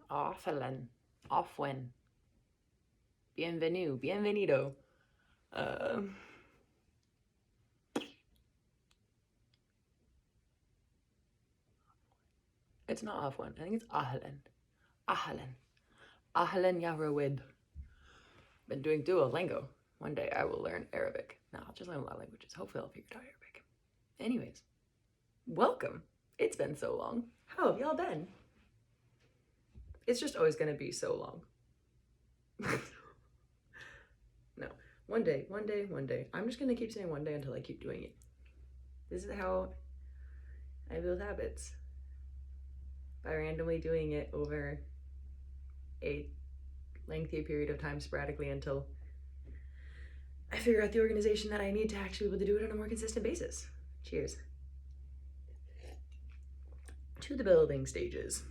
Offelen. Offwen. Bienvenue. Bienvenido. It's not Offwen. I think it's Ahlen. Ahlen. Ahlen Yarawid. Been doing Duolingo. One day I will learn Arabic. No, I'll just learn a lot of languages. Hopefully I'll figure out Arabic. Anyways, welcome. It's been so long. How have y'all been? It's just always gonna be so long. No, one day. I'm just gonna keep saying one day until I keep doing it. This is how I build habits. By randomly doing it over a lengthy period of time sporadically until I figure out the organization that I need to actually be able to do it on a more consistent basis. Cheers. To the building stages.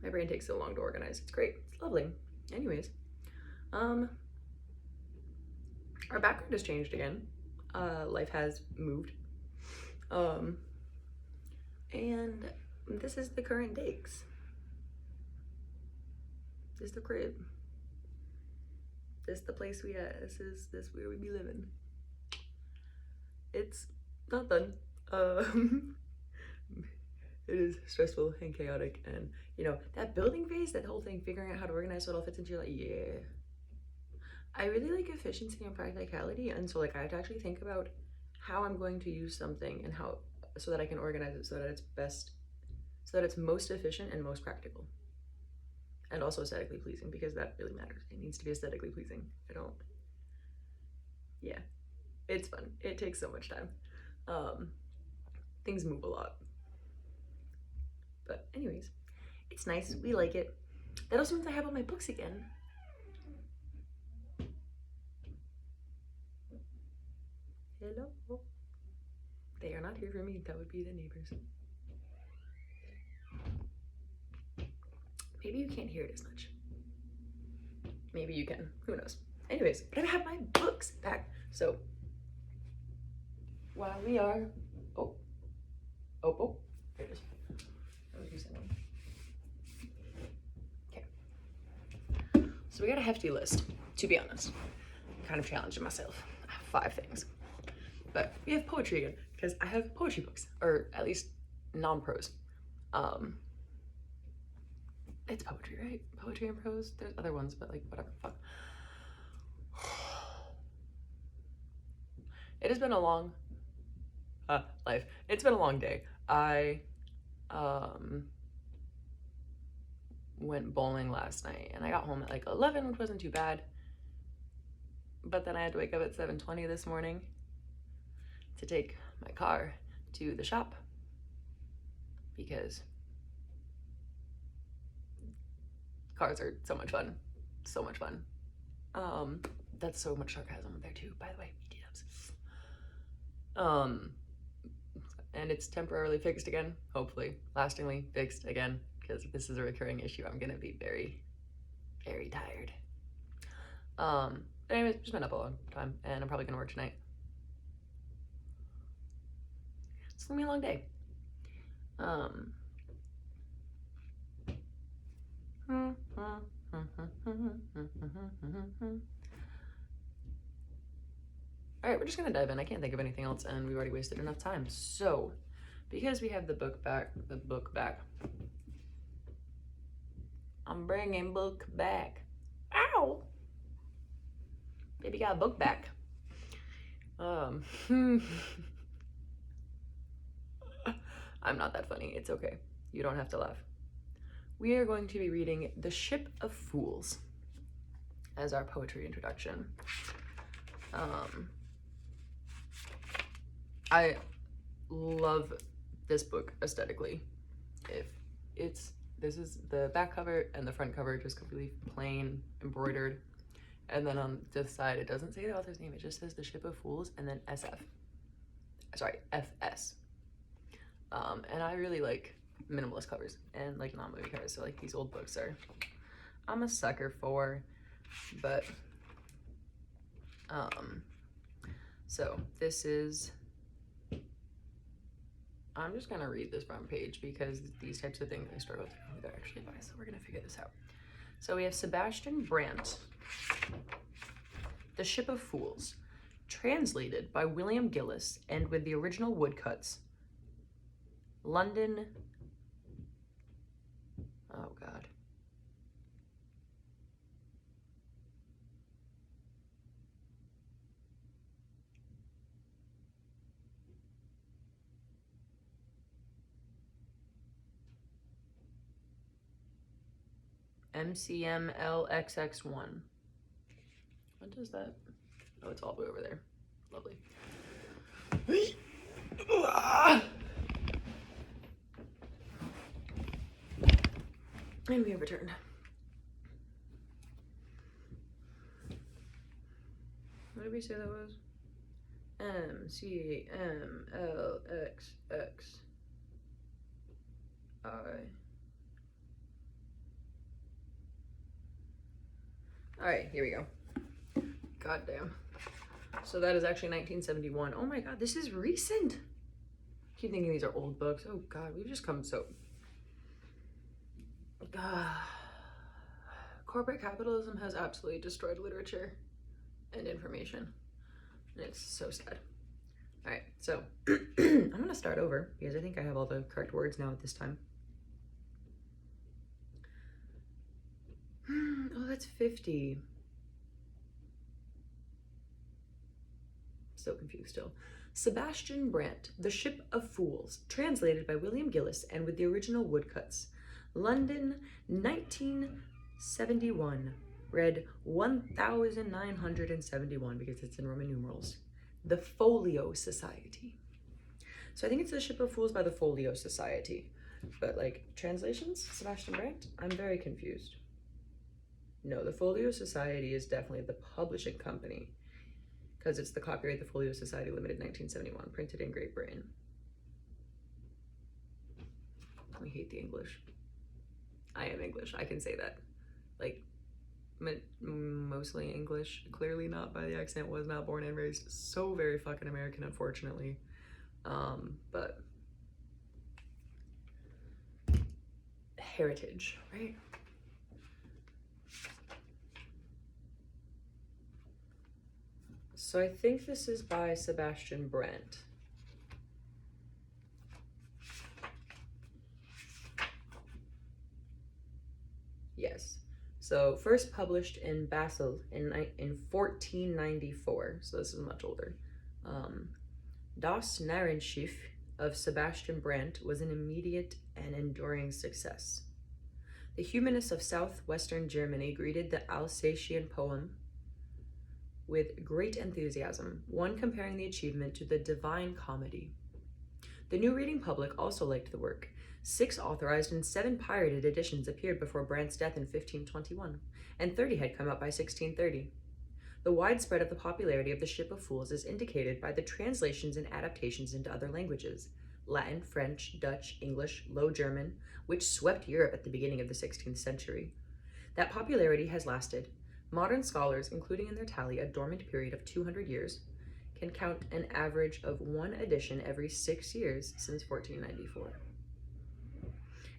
My brain takes so long to organize. It's great. It's lovely. Anyways, our background has changed again. Life has moved. And this is the current digs. This is the crib. This is the place we at. This where we be living. It's not done. It is stressful and chaotic, and you know, that building phase, that whole thing, figuring out how to organize so it all fits into your, like, yeah. I really like efficiency and practicality, and so like I have to actually think about how I'm going to use something and how, so that I can organize it so that it's best, so that it's most efficient and most practical. And also aesthetically pleasing, because that really matters. It needs to be aesthetically pleasing. Yeah, it's fun. It takes so much time. Things move a lot. But anyways, it's nice. We like it. That also means I have all my books again. Hello. They are not here for me. That would be the neighbors. Maybe you can't hear it as much. Maybe you can. Who knows? Anyways, but I have my books back. So while we are, there it is. I was using one. Okay. So we got a hefty list, to be honest. I'm kind of challenging myself. I have 5 things. But we have poetry again, because I have poetry books, or at least non-prose. It's poetry, right? Poetry and prose. There's other ones, but like, whatever, fuck. It has been a long life. It's been a long day. I went bowling last night, and I got home at like 11, which wasn't too bad. But then I had to wake up at 7:20 this morning to take my car to the shop, because cars are so much fun. So much fun. That's so much sarcasm there too, by the way. And it's temporarily fixed again, hopefully. Lastingly fixed again, because if this is a recurring issue, I'm gonna be very, very tired. But anyways, just been up a long time, and I'm probably gonna work tonight. It's gonna be a long day. All right, we're just gonna dive in. I can't think of anything else, and we've already wasted enough time. So, because we have the book back, I'm bringing book back. Ow! Baby got a book back. I'm not that funny. It's okay. You don't have to laugh. We are going to be reading The Ship of Fools as our poetry introduction. I love this book aesthetically. This is the back cover and the front cover, just completely plain embroidered, and then on the side it doesn't say the author's name, it just says The Ship of Fools and then FS. And I really like minimalist covers and like non-movie covers, so like these old books I'm a sucker for. But so this is I'm just gonna read this front page because these types of things I struggle to know who they're actually by, so we're gonna figure this out. So we have Sebastian Brant, The Ship of Fools, translated by William Gillis and with the original woodcuts. London, oh God. MCMLXX1. What does that? Oh, it's all the way over there. Lovely. And we have returned. What did we say that was? MCMLXXI. All right, here we go. God damn. So that is actually 1971. Oh my God, this is recent. I keep thinking these are old books. Oh God, we've just come so. Corporate capitalism has absolutely destroyed literature and information. And it's so sad. All right, so I'm gonna start over because I think I have all the correct words now at this time. Oh, that's 50. So confused still. Sebastian Brant, The Ship of Fools, translated by William Gillis and with the original woodcuts. London, 1971. Read 1971 because it's in Roman numerals. The Folio Society. So I think it's The Ship of Fools by the Folio Society. But like translations, Sebastian Brant, I'm very confused. No, the Folio Society is definitely the publishing company because it's the copyright the Folio Society Limited 1971, printed in Great Britain. We hate the English. I am English, I can say that. Like, mostly English, clearly not by the accent, was not born and raised so very fucking American, unfortunately. But heritage, right? So I think this is by Sebastian Brant. Yes. So first published in Basel in 1494. So this is much older. Das Narrenschiff of Sebastian Brant was an immediate and enduring success. The humanists of southwestern Germany greeted the Alsatian poem with great enthusiasm, one comparing the achievement to the Divine Comedy. The new reading public also liked the work. 6 authorized and 7 pirated editions appeared before Brant's death in 1521, and 30 had come out by 1630. The widespread of the popularity of The Ship of Fools is indicated by the translations and adaptations into other languages, Latin, French, Dutch, English, Low German, which swept Europe at the beginning of the 16th century. That popularity has lasted. Modern scholars, including in their tally a dormant period of 200 years, can count an average of 1 edition every 6 years since 1494.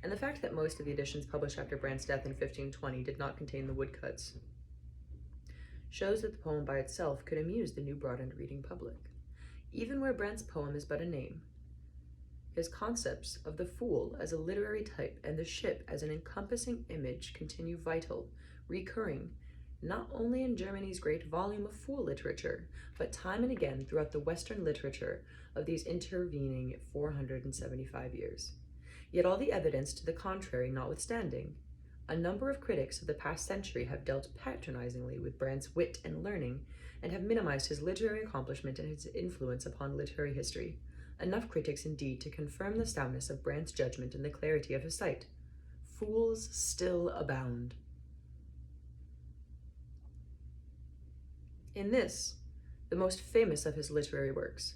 And the fact that most of the editions published after Brant's death in 1520 did not contain the woodcuts shows that the poem by itself could amuse the new broadened reading public. Even where Brant's poem is but a name, his concepts of the fool as a literary type and the ship as an encompassing image continue vital, recurring, not only in Germany's great volume of fool literature, but time and again throughout the Western literature of these intervening 475 years. Yet all the evidence to the contrary notwithstanding, a number of critics of the past century have dealt patronizingly with Brant's wit and learning, and have minimized his literary accomplishment and his influence upon literary history. Enough critics indeed to confirm the soundness of Brant's judgment and the clarity of his sight. Fools still abound. In this, the most famous of his literary works,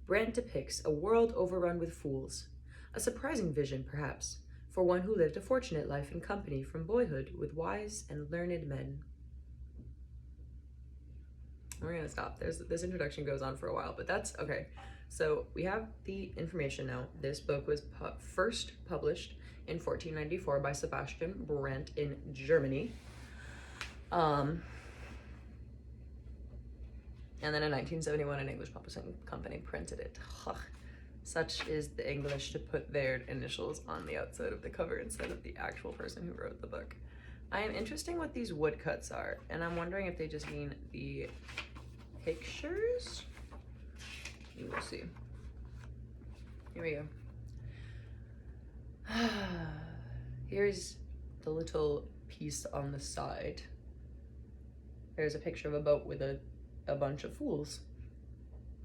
Brant depicts a world overrun with fools, a surprising vision, perhaps, for one who lived a fortunate life in company from boyhood with wise and learned men. We're gonna stop. This introduction goes on for a while, but that's okay. So we have the information now. This book was first published in 1494 by Sebastian Brant in Germany. And then in 1971, an English publishing company printed it. Ugh. Such is the English to put their initials on the outside of the cover instead of the actual person who wrote the book. I am interested in what these woodcuts are, and I'm wondering if they just mean the pictures? You will see. Here we go. Here's the little piece on the side. There's a picture of a boat with a bunch of fools.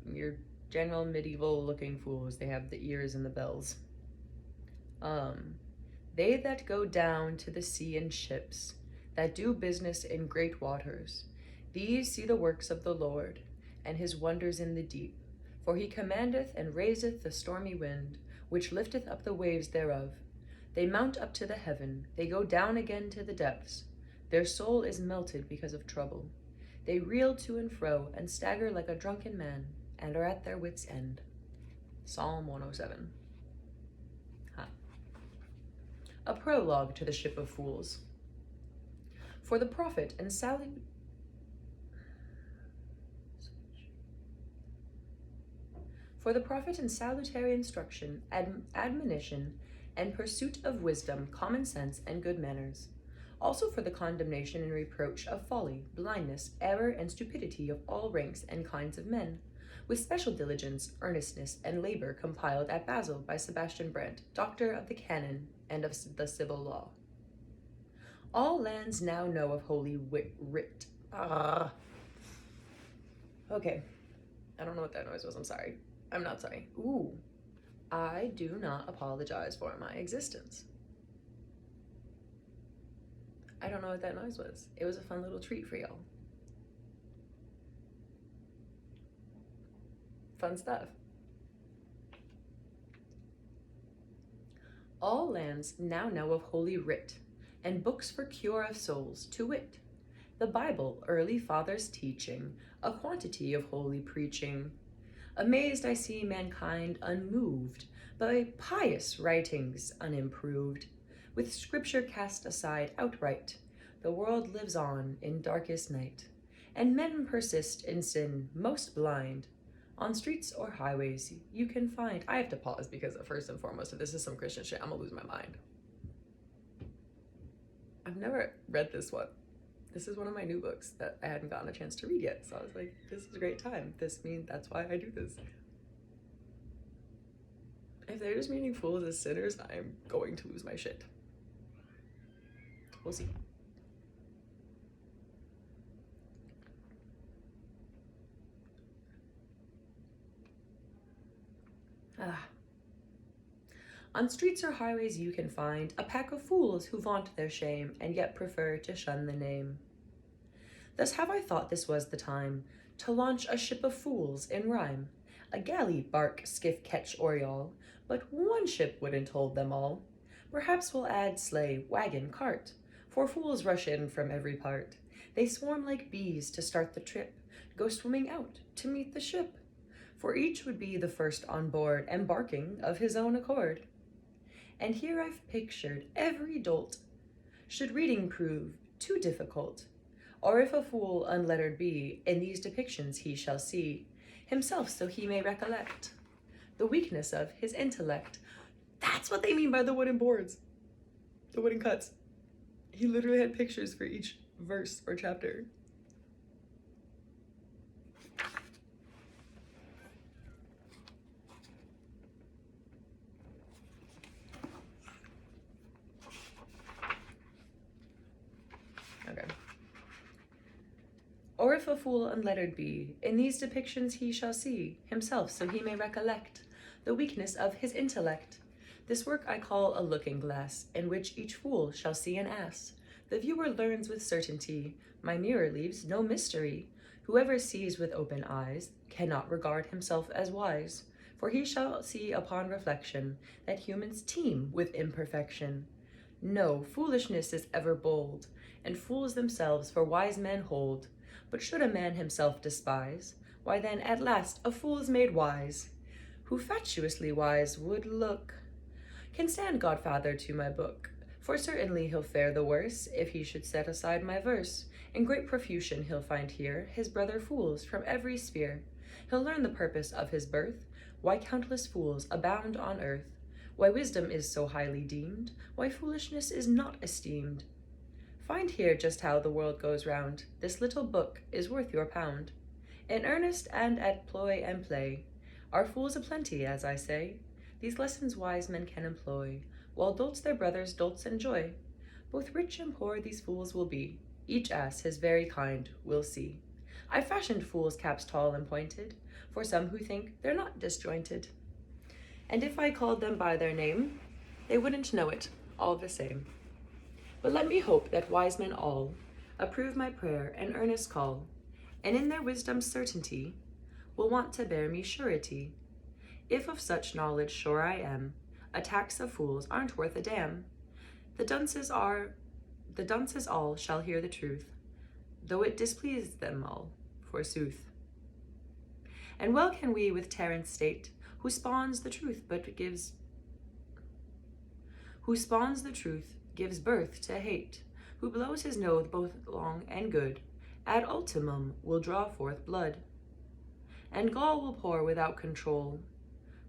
Your general medieval looking fools. They have the ears and the bells. They that go down to the sea in ships, that do business in great waters, these see the works of the Lord, and his wonders in the deep. For he commandeth and raiseth the stormy wind, which lifteth up the waves thereof. They mount up to the heaven, they go down again to the depths. Their soul is melted because of trouble. They reel to and fro, and stagger like a drunken man, and are at their wits' end. Psalm 107. A prologue to the Ship of Fools. For the profit and salutary instruction, admonition, and pursuit of wisdom, common sense, and good manners. Also for the condemnation and reproach of folly, blindness, error, and stupidity of all ranks and kinds of men, with special diligence, earnestness, and labor compiled at Basel by Sebastian Brant, Doctor of the Canon and of the Civil Law. All lands now know of Holy Writ. Okay. I don't know what that noise was. I'm sorry. I'm not sorry. Ooh. I do not apologize for my existence. I don't know what that noise was. It was a fun little treat for y'all. Fun stuff. All lands now know of Holy Writ, and books for cure of souls, to wit, the Bible, early fathers teaching, a quantity of holy preaching. Amazed I see mankind unmoved by pious writings unimproved, with scripture cast aside outright. The world lives on in darkest night, and men persist in sin most blind. On streets or highways you can find. I have to pause because first and foremost, if this is some Christian shit, I'm gonna lose my mind. I've never read this one. This is one of my new books that I hadn't gotten a chance to read yet. So I was like, this is a great time. That's why I do this. If they're just meaning fools as sinners, I'm going to lose my shit. We'll see. On streets or highways you can find a pack of fools who vaunt their shame and yet prefer to shun the name. Thus have I thought this was the time to launch a ship of fools in rhyme, a galley, bark, skiff, ketch, or yawl, but one ship wouldn't hold them all. Perhaps we'll add sleigh, wagon, cart, for fools rush in from every part. They swarm like bees to start the trip, go swimming out to meet the ship. For each would be the first on board, embarking of his own accord. And here I've pictured every dolt, should reading prove too difficult. Or if a fool unlettered be, in these depictions he shall see himself, so he may recollect the weakness of his intellect. That's what they mean by the wooden boards, the wooden cuts. He literally had pictures for each verse or chapter. Okay. Or if a fool unlettered be, in these depictions he shall see himself, so he may recollect the weakness of his intellect. This work I call a looking glass, in which each fool shall see an ass. The viewer learns with certainty, my mirror leaves no mystery. Whoever sees with open eyes cannot regard himself as wise, for he shall see upon reflection that humans teem with imperfection. No, foolishness is ever bold, and fools themselves for wise men hold. But should a man himself despise, why then at last a fool is made wise. who fatuously wise would look, can stand godfather to my book, for certainly he'll fare the worse if he should set aside my verse. In great profusion he'll find here his brother fools from every sphere. He'll learn the purpose of his birth, why countless fools abound on earth, why wisdom is so highly deemed, why foolishness is not esteemed. Find here just how the world goes round, this little book is worth your pound. In earnest and at ploy and play, are fools aplenty, as I say. These lessons wise men can employ, while dolts their brothers dolts enjoy. Both rich and poor these fools will be, each ass his very kind will see. I fashioned fools' caps tall and pointed, for some who think they're not disjointed. And if I called them by their name, they wouldn't know it all the same. But let me hope that wise men all approve my prayer and earnest call, and in their wisdom's certainty will want to bear me surety. If of such knowledge sure I am, attacks of fools aren't worth a damn. The dunces all shall hear the truth, though it displease them all, forsooth. And well can we with Terence state, who spawns the truth gives birth to hate, who blows his nose both long and good, ad ultimum will draw forth blood, and gall will pour without control,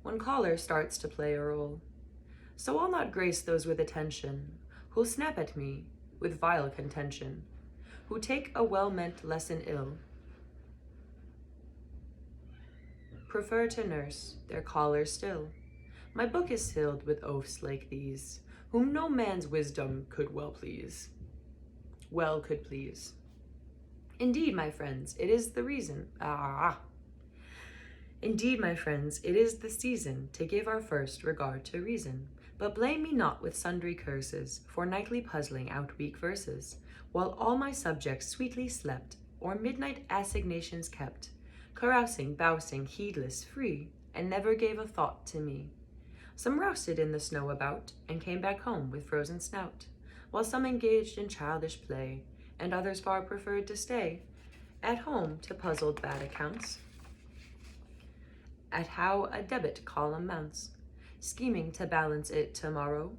when choler starts to play a role. So I'll not grace those with attention, who'll snap at me with vile contention, who take a well-meant lesson ill, prefer to nurse their choler still. My book is filled with oafs like these, whom no man's wisdom could could please. Indeed, my friends, it is the reason, Indeed, my friends, it is the season to give our first regard to reason. But blame me not with sundry curses, for nightly puzzling out weak verses, while all my subjects sweetly slept, or midnight assignations kept, carousing, bousing, heedless, free, and never gave a thought to me. Some rousted in the snow about, and came back home with frozen snout, while some engaged in childish play, and others far preferred to stay at home to puzzled bad accounts, at how a debit column mounts, scheming to balance it tomorrow,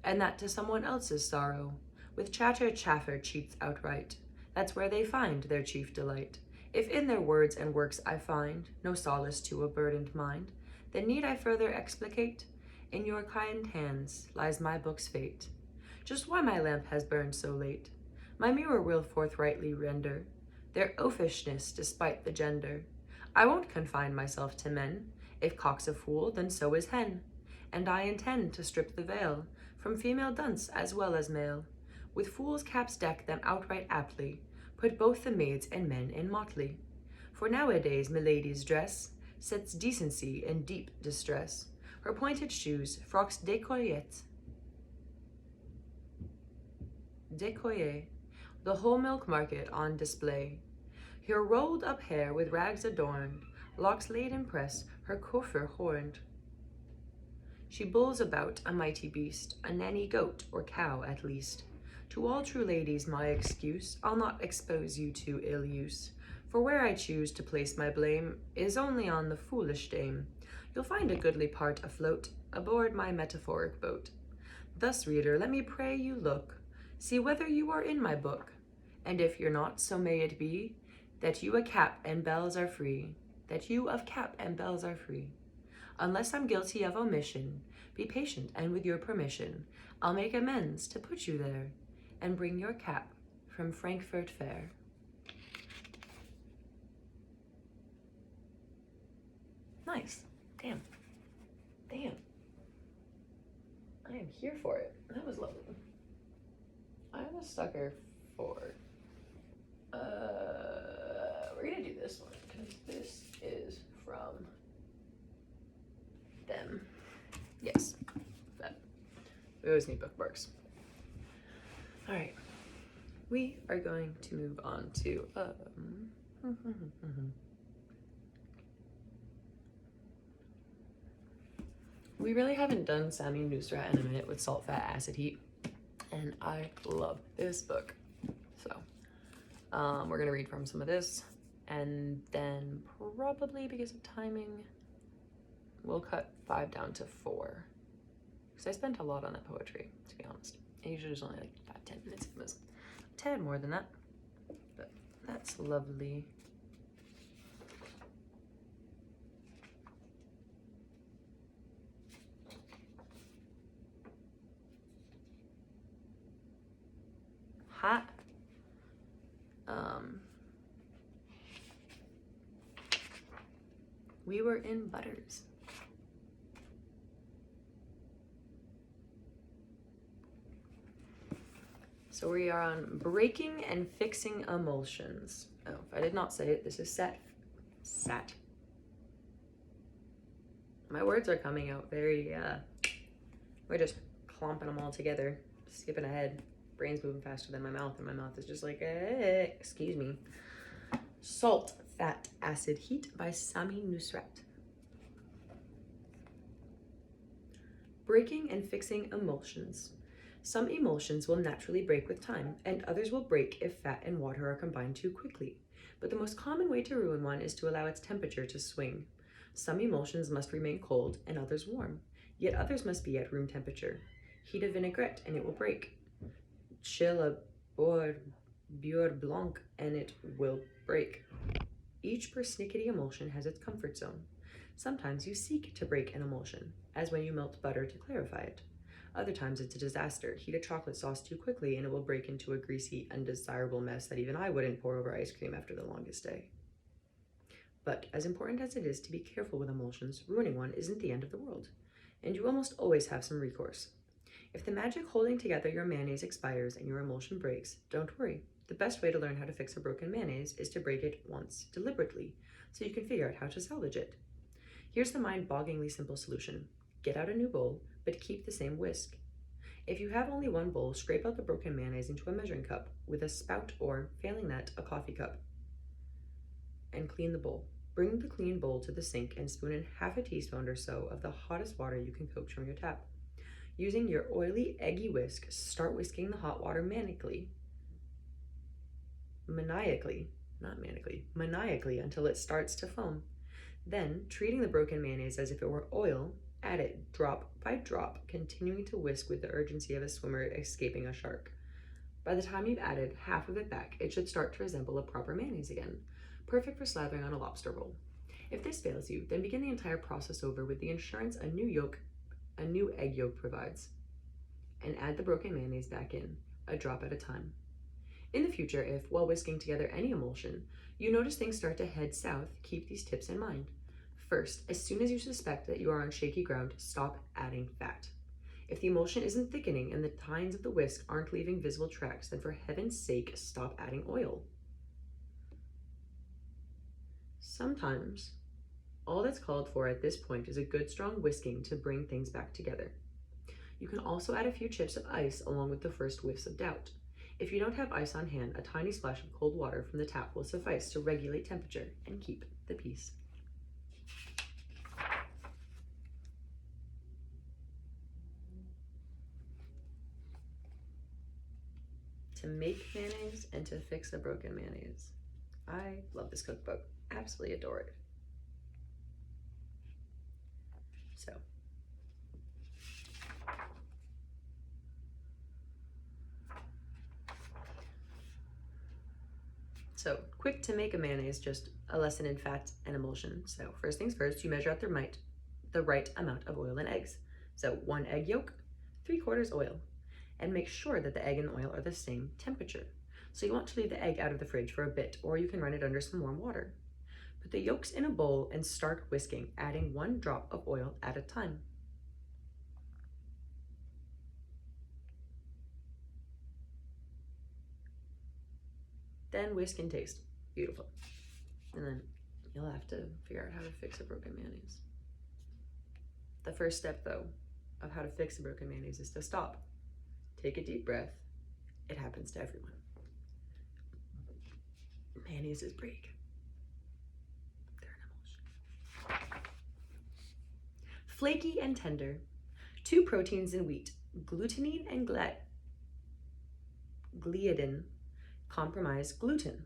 and that to someone else's sorrow, with chaffer cheats outright. That's where they find their chief delight. If in their words and works I find no solace to a burdened mind, then need I further explicate? In your kind hands lies my book's fate. Just why my lamp has burned so late, my mirror will forthrightly render their oafishness despite the gender. I won't confine myself to men. If cock's a fool, then so is hen. And I intend to strip the veil from female dunce as well as male. With fools' caps deck them outright aptly, put both the maids and men in motley. For nowadays milady's dress sets decency in deep distress. Her pointed shoes, frocks décolletés, the whole milk market on display. Her rolled up hair with rags adorned, locks laid in press, her coiffure horned. She bulls about a mighty beast, a nanny goat or cow at least. To all true ladies my excuse, I'll not expose you to ill use, for where I choose to place my blame is only on the foolish dame. You'll find a goodly part afloat aboard my metaphoric boat. Thus, reader, let me pray you look, see whether you are in my book, and if you're not, so may it be that you of cap and bells are free, Unless I'm guilty of omission, be patient, and with your permission, I'll make amends to put you there, and bring your cap from Frankfurt Fair. Nice. Damn. I am here for it. That was lovely. I'm a sucker for, we're gonna do this one, because this is from them. Yes, that. We always need bookmarks. All right, we are going to move on to, we really haven't done Samin Nosrat in a minute with Salt, Fat, Acid, Heat, and I love this book. So, we're gonna read from some of this, and then probably because of timing, we'll cut 5 down to 4. Because I spent a lot on that poetry, to be honest. It usually is only like 5-10 minutes. It was a tad more than that. But that's lovely. Hot. We were in Butters. So we are on breaking and fixing emulsions. Oh, if I did not say it, this is sat. My words are coming out very, we're just clomping them all together, skipping ahead. Brain's moving faster than my mouth, and my mouth is just like, excuse me. Salt, Fat, Acid, Heat by Samin Nosrat. Breaking and fixing emulsions. Some emulsions will naturally break with time, and others will break if fat and water are combined too quickly. But the most common way to ruin one is to allow its temperature to swing. Some emulsions must remain cold and others warm, yet others must be at room temperature. Heat a vinaigrette and it will break. Chill a beurre blanc and it will break. Each persnickety emulsion has its comfort zone. Sometimes you seek to break an emulsion, as when you melt butter to clarify it. Other times it's a disaster. Heat a chocolate sauce too quickly and it will break into a greasy, undesirable mess that even I wouldn't pour over ice cream after the longest day. But as important as it is to be careful with emulsions, ruining one isn't the end of the world, and you almost always have some recourse. If the magic holding together your mayonnaise expires and your emulsion breaks, don't worry. The best way to learn how to fix a broken mayonnaise is to break it once, deliberately, so you can figure out how to salvage it. Here's the mind-bogglingly simple solution. Get out a new bowl, but keep the same whisk. If you have only one bowl, scrape out the broken mayonnaise into a measuring cup with a spout or, failing that, a coffee cup, and clean the bowl. Bring the clean bowl to the sink and spoon in half a teaspoon or so of the hottest water you can coax from your tap. Using your oily, eggy whisk, start whisking the hot water maniacally until it starts to foam. Then, treating the broken mayonnaise as if it were oil, add it drop by drop, continuing to whisk with the urgency of a swimmer escaping a shark. By the time you've added half of it back, it should start to resemble a proper mayonnaise again, perfect for slathering on a lobster roll. If this fails you, then begin the entire process over with the insurance a new egg yolk provides, and add the broken mayonnaise back in, a drop at a time. In the future, if, while whisking together any emulsion, you notice things start to head south, keep these tips in mind. First, as soon as you suspect that you are on shaky ground, stop adding fat. If the emulsion isn't thickening and the tines of the whisk aren't leaving visible tracks, then for heaven's sake, stop adding oil. Sometimes, all that's called for at this point is a good strong whisking to bring things back together. You can also add a few chips of ice along with the first whiffs of doubt. If you don't have ice on hand, a tiny splash of cold water from the tap will suffice to regulate temperature and keep the peace. To make mayonnaise and to fix a broken mayonnaise. I love this cookbook. Absolutely adore it. So quick to make a mayonnaise, just a lesson in fat and emulsion. So first things first, you measure out the right amount of oil and eggs. So 1 egg yolk, 3/4 oil, and make sure that the egg and the oil are the same temperature. So you want to leave the egg out of the fridge for a bit, or you can run it under some warm water. Put the yolks in a bowl and start whisking, adding 1 drop of oil at a time. Then whisk and taste. Beautiful. And then you'll have to figure out how to fix a broken mayonnaise. The first step, though, of how to fix a broken mayonnaise is to stop. Take a deep breath. It happens to everyone. Mayonnaises break. They're an emulsion. Flaky and tender. 2 proteins in wheat, glutenine and gliadin, compromise gluten.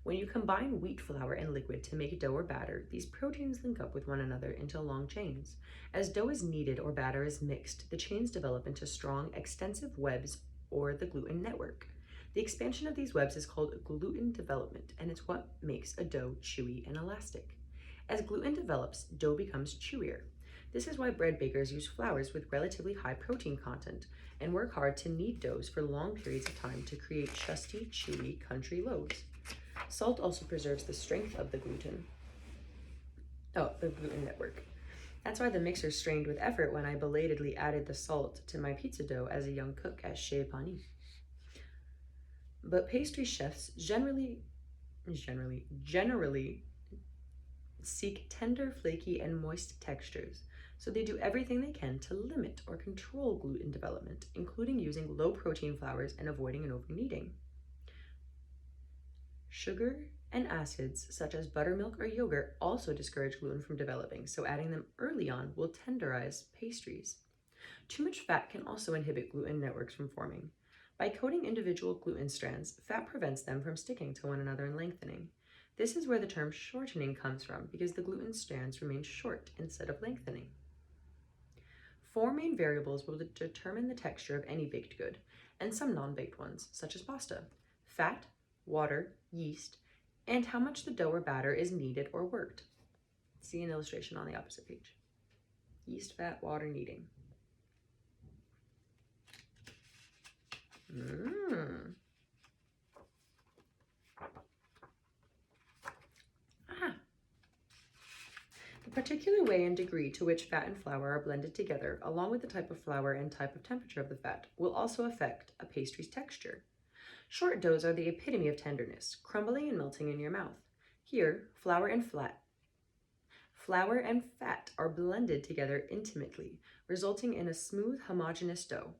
When you combine wheat flour and liquid to make dough or batter, these proteins link up with one another into long chains. As dough is kneaded or batter is mixed, the chains develop into strong, extensive webs or the gluten network. The expansion of these webs is called gluten development, and it's what makes a dough chewy and elastic. As gluten develops, dough becomes chewier. This is why bread bakers use flours with relatively high protein content and work hard to knead doughs for long periods of time to create chusty, chewy country loaves. Salt also preserves the strength of the gluten network. That's why the mixer strained with effort when I belatedly added the salt to my pizza dough as a young cook at Chez Panny. But pastry chefs generally seek tender, flaky, and moist textures, so they do everything they can to limit or control gluten development, including using low-protein flours and avoiding an over-kneading. Sugar and acids such as buttermilk or yogurt also discourage gluten from developing, so adding them early on will tenderize pastries. Too much fat can also inhibit gluten networks from forming. By coating individual gluten strands, fat prevents them from sticking to one another and lengthening. This is where the term shortening comes from, because the gluten strands remain short instead of lengthening. 4 main variables will determine the texture of any baked good, and some non-baked ones, such as pasta: fat, water, yeast, and how much the dough or batter is kneaded or worked. See an illustration on the opposite page. Yeast, fat, water, kneading. The particular way and degree to which fat and flour are blended together, along with the type of flour and type of temperature of the fat, will also affect a pastry's texture. Short doughs are the epitome of tenderness, crumbling and melting in your mouth. Here, flour and fat are blended together intimately, resulting in a smooth, homogeneous dough.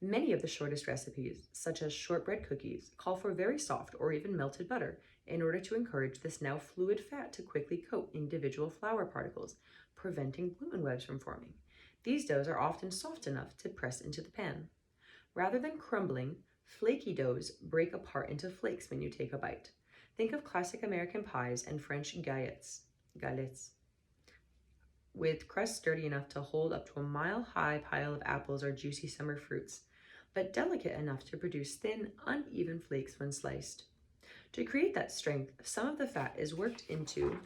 Many of the shortest recipes, such as shortbread cookies, call for very soft or even melted butter in order to encourage this now fluid fat to quickly coat individual flour particles, preventing gluten webs from forming. These doughs are often soft enough to press into the pan. Rather than crumbling, flaky doughs break apart into flakes when you take a bite. Think of classic American pies and French galettes, with crust sturdy enough to hold up to a mile-high pile of apples or juicy summer fruits, but delicate enough to produce thin, uneven flakes when sliced. To create that strength, some of the fat is worked into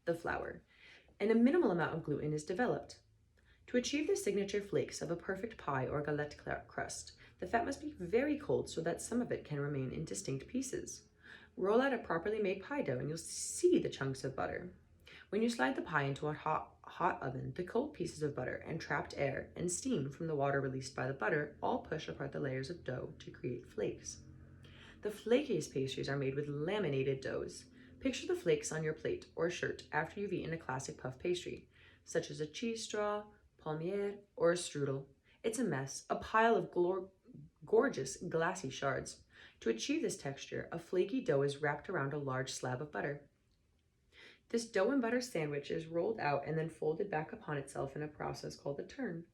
the flour, and a minimal amount of gluten is developed. To achieve the signature flakes of a perfect pie or galette crust, the fat must be very cold so that some of it can remain in distinct pieces. Roll out a properly made pie dough and you'll see the chunks of butter. When you slide the pie into a hot oven, the cold pieces of butter and trapped air and steam from the water released by the butter all push apart the layers of dough to create flakes. The flakiest pastries are made with laminated doughs. Picture the flakes on your plate or shirt after you've eaten a classic puff pastry, such as a cheese straw, palmier, or a strudel. It's a mess, a pile of gorgeous glassy shards. To achieve this texture, a flaky dough is wrapped around a large slab of butter. This dough and butter sandwich is rolled out and then folded back upon itself in a process called a turn.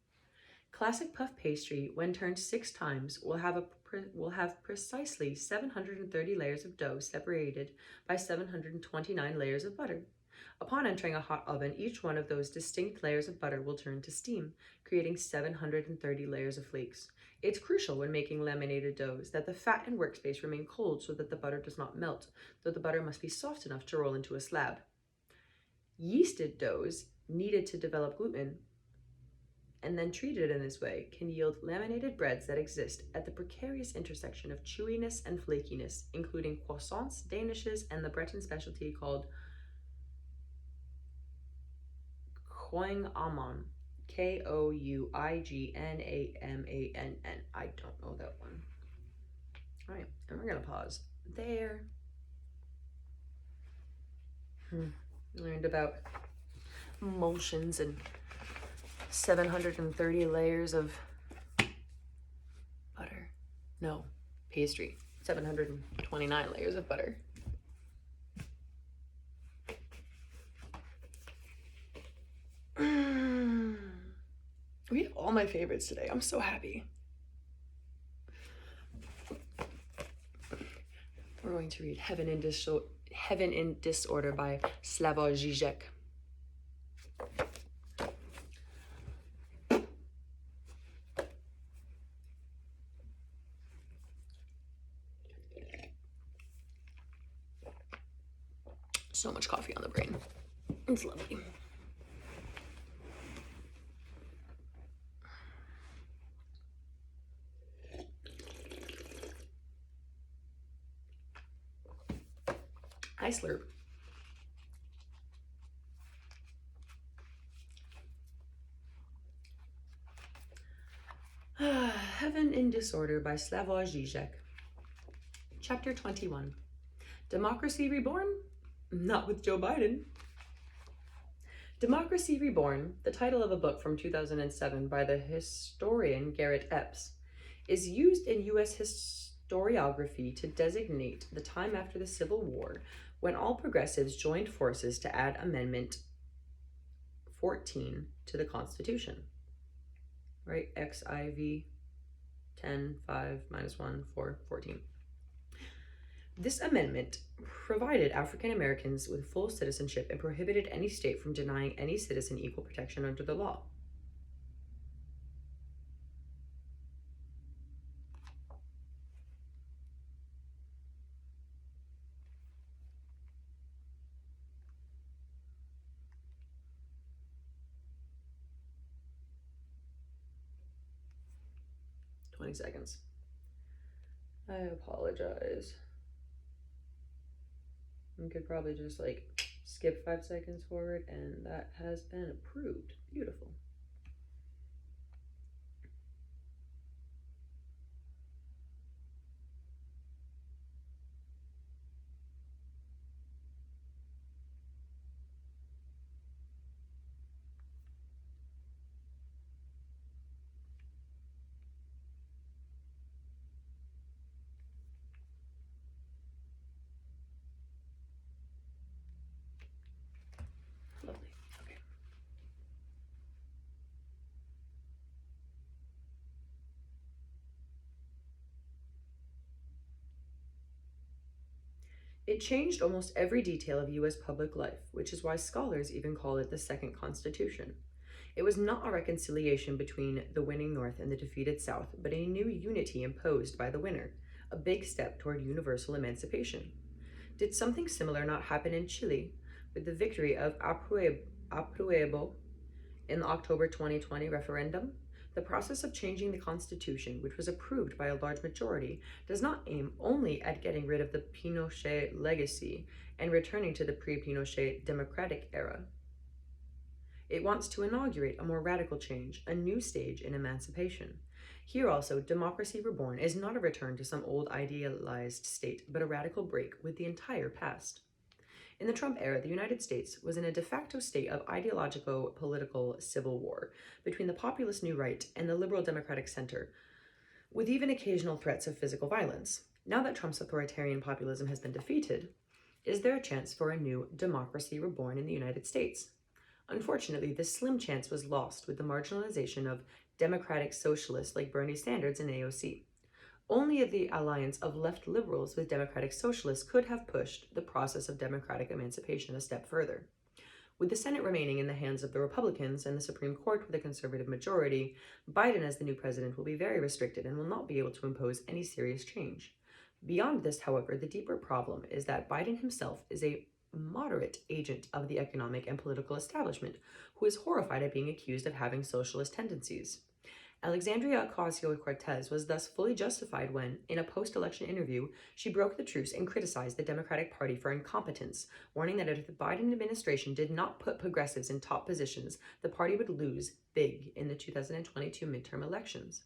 Classic puff pastry, when turned 6 times, will have precisely 730 layers of dough separated by 729 layers of butter. Upon entering a hot oven, each one of those distinct layers of butter will turn to steam, creating 730 layers of flakes. It's crucial when making laminated doughs that the fat and workspace remain cold so that the butter does not melt, though the butter must be soft enough to roll into a slab. Yeasted doughs, needed to develop gluten, and then treated in this way, can yield laminated breads that exist at the precarious intersection of chewiness and flakiness, including croissants, danishes, and the Breton specialty called Koing Amman, Kougnamann. I don't know that one. All right, and we're gonna pause there. Learned about emulsions and 730 layers of butter. No, pastry. 729 layers of butter. We have all my favorites today. I'm so happy. We're going to read Heaven in Disorder by Slavoj Zizek. So much coffee on the brain. It's lovely. I slurp. Heaven in Disorder by Slavoj Zizek. Chapter 21. Democracy Reborn? Not with Joe Biden. Democracy Reborn, the title of a book from 2007 by the historian Garrett Epps, is used in U.S. historiography to designate the time after the Civil War when all progressives joined forces to add Amendment 14 to the Constitution. Right? XIV 10, 5, minus 1, 4, 14. This amendment provided African Americans with full citizenship and prohibited any state from denying any citizen equal protection under the law. Seconds. I apologize. You could probably just skip 5 seconds forward, and that has been approved. Beautiful. Lovely. Okay. It changed almost every detail of U.S. public life, which is why scholars even call it the Second Constitution. It was not a reconciliation between the winning North and the defeated South, but a new unity imposed by the winner, a big step toward universal emancipation. Did something similar not happen in Chile with the victory of Apruebo in the October 2020 referendum? The process of changing the Constitution, which was approved by a large majority, does not aim only at getting rid of the Pinochet legacy and returning to the pre-Pinochet democratic era. It wants to inaugurate a more radical change, a new stage in emancipation. Here also, Democracy Reborn is not a return to some old idealized state, but a radical break with the entire past. In the Trump era, the United States was in a de facto state of ideologico-political civil war between the populist New Right and the liberal Democratic Center, with even occasional threats of physical violence. Now that Trump's authoritarian populism has been defeated, is there a chance for a new Democracy Reborn in the United States? Unfortunately, this slim chance was lost with the marginalization of democratic socialists like Bernie Sanders and AOC. Only the alliance of left liberals with democratic socialists could have pushed the process of democratic emancipation a step further. With the Senate remaining in the hands of the Republicans and the Supreme Court with a conservative majority, Biden as the new president will be very restricted and will not be able to impose any serious change. Beyond this, however, the deeper problem is that Biden himself is a moderate agent of the economic and political establishment who is horrified at being accused of having socialist tendencies. Alexandria Ocasio-Cortez was thus fully justified when, in a post-election interview, she broke the truce and criticized the Democratic Party for incompetence, warning that if the Biden administration did not put progressives in top positions, the party would lose big in the 2022 midterm elections.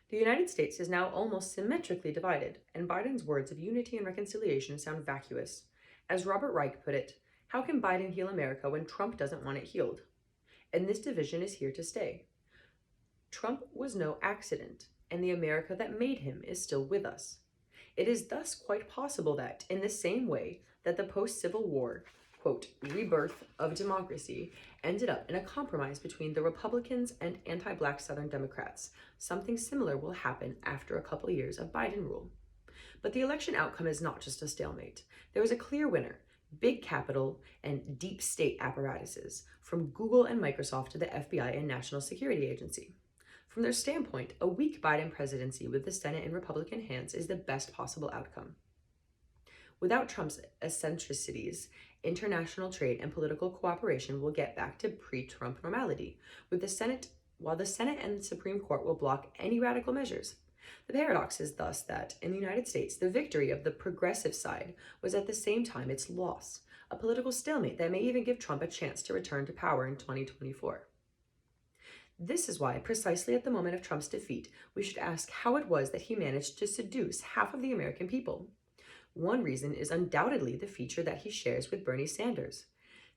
The United States is now almost symmetrically divided, and Biden's words of unity and reconciliation sound vacuous. As Robert Reich put it, how can Biden heal America when Trump doesn't want it healed? And this division is here to stay. Trump was no accident, and the America that made him is still with us. It is thus quite possible that, in the same way that the post-Civil War quote, rebirth of democracy ended up in a compromise between the Republicans and anti-Black Southern Democrats. Something similar will happen after a couple years of Biden rule. But the election outcome is not just a stalemate. There was a clear winner: big capital and deep state apparatuses, from Google and Microsoft to the FBI and National Security Agency. From their standpoint, a weak Biden presidency with the Senate in Republican hands is the best possible outcome. Without Trump's eccentricities, international trade and political cooperation will get back to pre-Trump normality, while the Senate and the Supreme Court will block any radical measures. The paradox is thus that, in the United States, the victory of the progressive side was at the same time its loss, a political stalemate that may even give Trump a chance to return to power in 2024. This is why, precisely at the moment of Trump's defeat, we should ask how it was that he managed to seduce half of the American people. One reason is undoubtedly the feature that he shares with Bernie Sanders.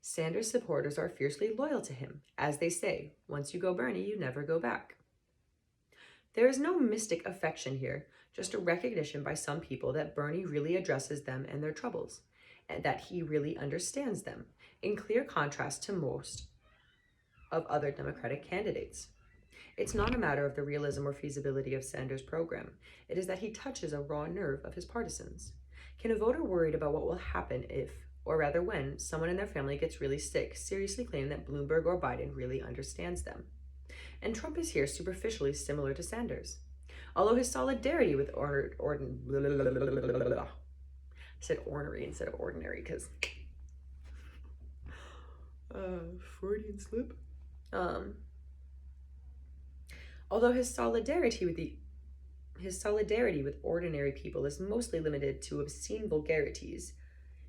Sanders supporters are fiercely loyal to him. As they say, once you go Bernie, you never go back. There is no mystic affection here, just a recognition by some people that Bernie really addresses them and their troubles, and that he really understands them, in clear contrast to most of other Democratic candidates. It's not a matter of the realism or feasibility of Sanders' program. It is that he touches a raw nerve of his partisans. Can a voter worried about what will happen if, or rather when, someone in their family gets really sick seriously claim that Bloomberg or Biden really understands them? And Trump is here superficially similar to Sanders. Although his solidarity with I said ornery instead of ordinary because Freudian slip. Although his solidarity with ordinary people is mostly limited to obscene vulgarities,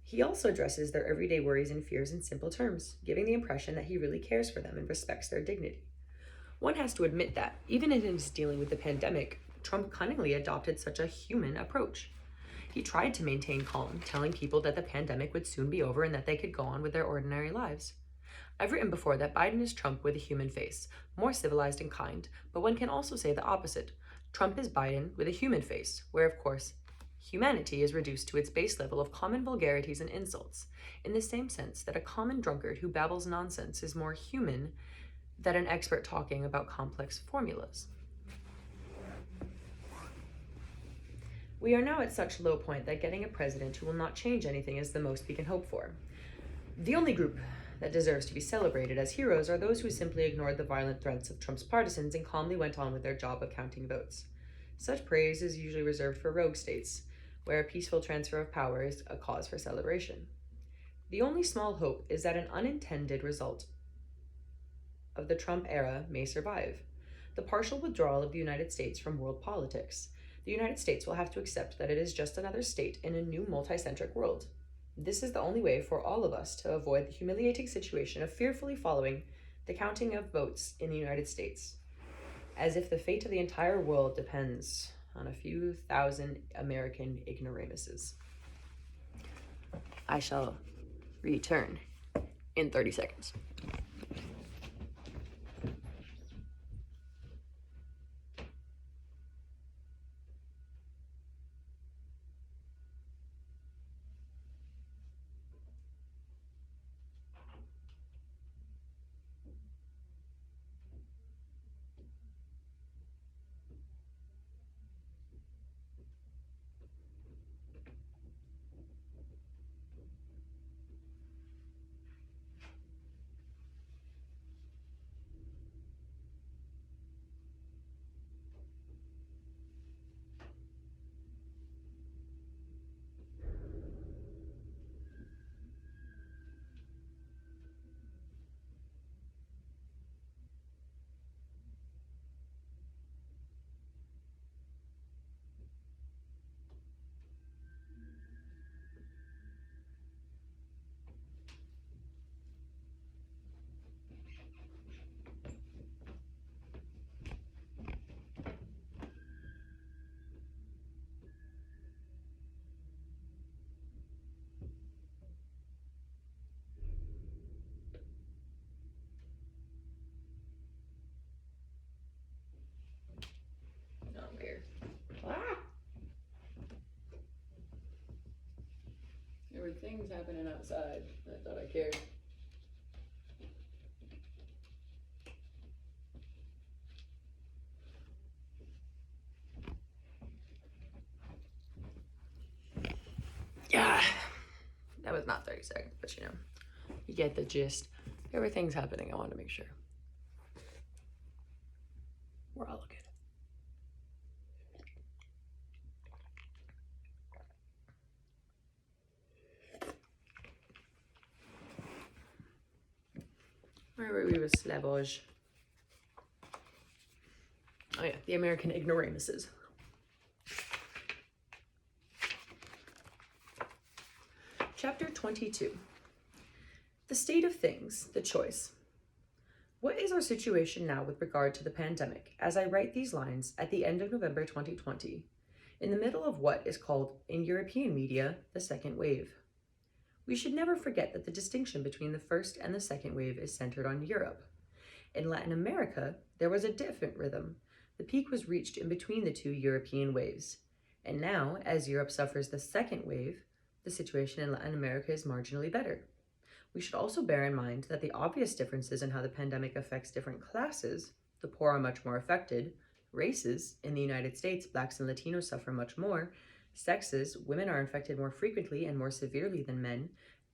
he also addresses their everyday worries and fears in simple terms, giving the impression that he really cares for them and respects their dignity. One has to admit that, even in his dealing with the pandemic, Trump cunningly adopted such a human approach. He tried to maintain calm, telling people that the pandemic would soon be over and that they could go on with their ordinary lives. I've written before that Biden is Trump with a human face, more civilized and kind, but one can also say the opposite. Trump is Biden with a human face, where, of course, humanity is reduced to its base level of common vulgarities and insults, in the same sense that a common drunkard who babbles nonsense is more human than an expert talking about complex formulas. We are now at such low point that getting a president who will not change anything is the most we can hope for. The only group that deserves to be celebrated as heroes are those who simply ignored the violent threats of Trump's partisans and calmly went on with their job of counting votes. Such praise is usually reserved for rogue states, where a peaceful transfer of power is a cause for celebration. The only small hope is that an unintended result of the Trump era may survive: the partial withdrawal of the United States from world politics. The United States will have to accept that it is just another state in a new multi-centric world. This is the only way for all of us to avoid the humiliating situation of fearfully following the counting of votes in the United States, as if the fate of the entire world depends on a few thousand American ignoramuses. I shall return in 30 seconds. things happening outside. I thought I cared. Yeah, that was not 30 seconds, but you know, you get the gist. There were things happening. I wanted to make sure we're all good. Where were we with Slavoj? Oh yeah, the American ignoramuses. Chapter 22. The state of things, the choice. What is our situation now with regard to the pandemic as I write these lines at the end of November 2020, in the middle of what is called, in European media, the second wave? We should never forget that the distinction between the first and the second wave is centered on Europe. In Latin America, there was a different rhythm. The peak was reached in between the two European waves. And now, as Europe suffers the second wave, the situation in Latin America is marginally better. We should also bear in mind that the obvious differences in how the pandemic affects different classes, the poor are much more affected, races, in the United States, blacks and Latinos suffer much more, sexes, women are infected more frequently and more severely than men,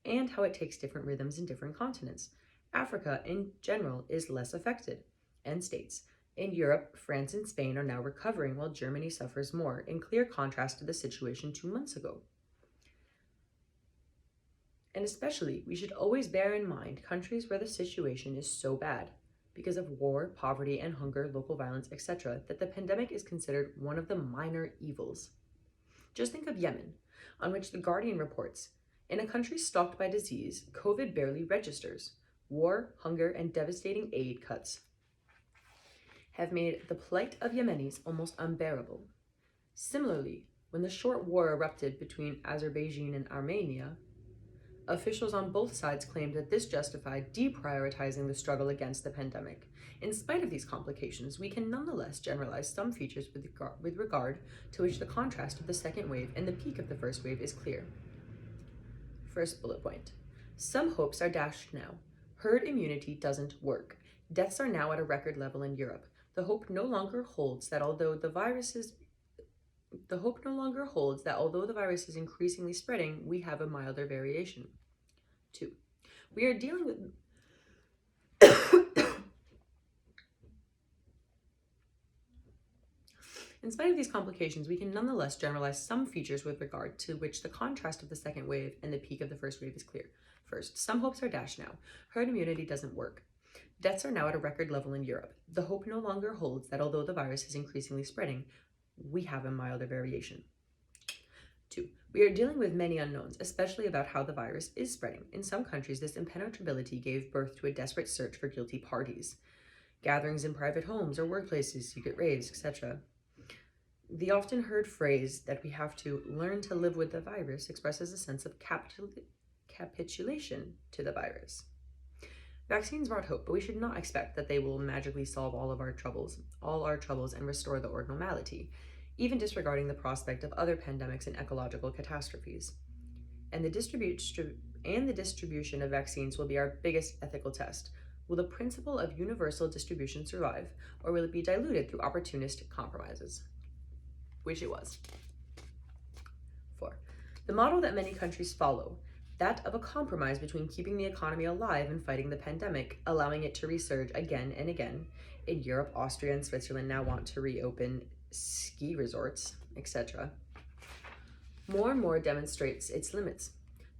and how it takes different rhythms in different continents. Africa, in general, is less affected, and states. In Europe, France and Spain are now recovering while Germany suffers more, in clear contrast to the situation 2 months ago. And especially, we should always bear in mind countries where the situation is so bad, because of war, poverty, and hunger, local violence, etc., that the pandemic is considered one of the minor evils. Just think of Yemen, on which The Guardian reports, in a country stalked by disease, COVID barely registers. War, hunger, and devastating aid cuts have made the plight of Yemenis almost unbearable. Similarly, when the short war erupted between Azerbaijan and Armenia, officials on both sides claimed that this justified deprioritizing the struggle against the pandemic. In spite of these complications, we can nonetheless generalize some features with regard to which the contrast of the second wave and the peak of the first wave is clear. First bullet point. Some hopes are dashed now. Herd immunity doesn't work. Deaths are now at a record level in Europe. The hope no longer holds that although the virus is increasingly spreading, we have a milder variation. 2. We are dealing with In spite of these complications, we can nonetheless generalize some features with regard to which the contrast of the second wave and the peak of the first wave is clear. First, some hopes are dashed now. Herd immunity doesn't work. Deaths are now at a record level in Europe. The hope no longer holds that although the virus is increasingly spreading, we have a milder variation. 2. We are dealing with many unknowns, especially about how the virus is spreading. In some countries, this impenetrability gave birth to a desperate search for guilty parties. Gatherings in private homes or workplaces, secret raves, etc. The often heard phrase that we have to learn to live with the virus expresses a sense of capitulation to the virus. Vaccines brought hope, but we should not expect that they will magically solve all our troubles, and restore the old normality, even disregarding the prospect of other pandemics and ecological catastrophes. And the distribution of vaccines will be our biggest ethical test. Will the principle of universal distribution survive, or will it be diluted through opportunistic compromises? Which it was. 4. The model that many countries follow, that of a compromise between keeping the economy alive and fighting the pandemic, allowing it to resurge again and again. In Europe, Austria and Switzerland now want to reopen ski resorts, etc. More and more demonstrates its limits.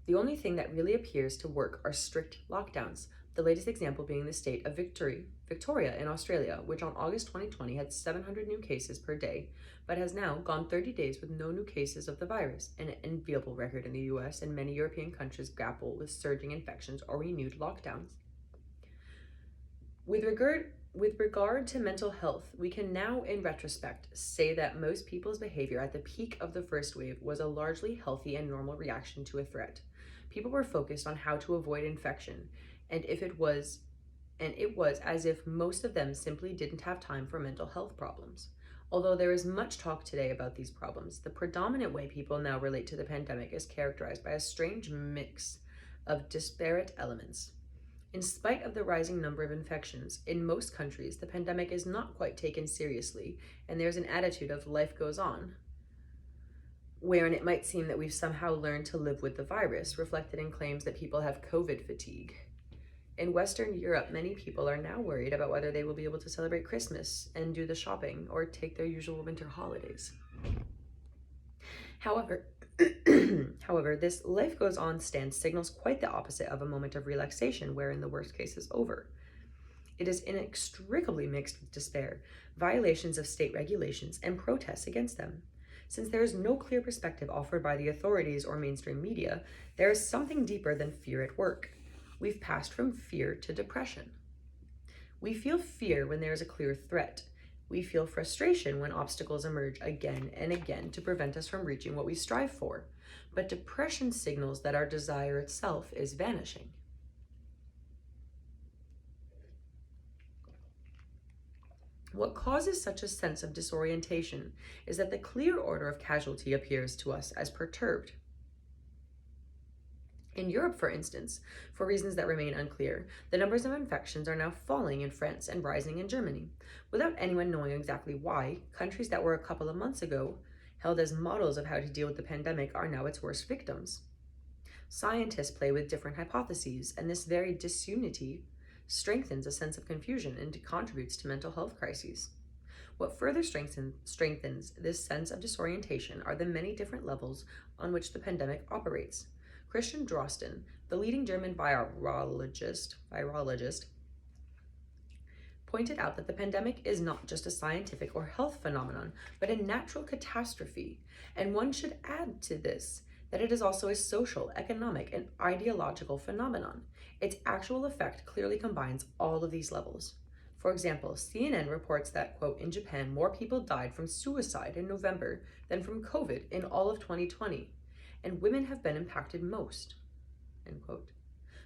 The only thing that really appears to work are strict lockdowns, the latest example being the state of Victoria in Australia, which on August 2020 had 700 new cases per day, but has now gone 30 days with no new cases of the virus, an enviable record in the US, and many European countries grapple with surging infections or renewed lockdowns. With regard to mental health, we can now, in retrospect, say that most people's behavior at the peak of the first wave was a largely healthy and normal reaction to a threat. People were focused on how to avoid infection, and it was as if most of them simply didn't have time for mental health problems. Although there is much talk today about these problems, the predominant way people now relate to the pandemic is characterized by a strange mix of disparate elements. In spite of the rising number of infections, in most countries, the pandemic is not quite taken seriously, and there's an attitude of life goes on, wherein it might seem that we've somehow learned to live with the virus, reflected in claims that people have COVID fatigue. In Western Europe, many people are now worried about whether they will be able to celebrate Christmas and do the shopping or take their usual winter holidays. However, this life goes on stance signals quite the opposite of a moment of relaxation wherein the worst case is over. It is inextricably mixed with despair, violations of state regulations, and protests against them. Since there is no clear perspective offered by the authorities or mainstream media, there is something deeper than fear at work. We've passed from fear to depression. We feel fear when there is a clear threat. We feel frustration when obstacles emerge again and again to prevent us from reaching what we strive for. But depression signals that our desire itself is vanishing. What causes such a sense of disorientation is that the clear order of casualty appears to us as perturbed. In Europe, for instance, for reasons that remain unclear, the numbers of infections are now falling in France and rising in Germany. Without anyone knowing exactly why, countries that were a couple of months ago held as models of how to deal with the pandemic are now its worst victims. Scientists play with different hypotheses, and this very disunity strengthens a sense of confusion and contributes to mental health crises. What further strengthens this sense of disorientation are the many different levels on which the pandemic operates. Christian Drosten, the leading German virologist, pointed out that the pandemic is not just a scientific or health phenomenon, but a natural catastrophe. And one should add to this that it is also a social, economic, and ideological phenomenon. Its actual effect clearly combines all of these levels. For example, CNN reports that, quote, in Japan, more people died from suicide in November than from COVID in all of 2020. And women have been impacted most, end quote.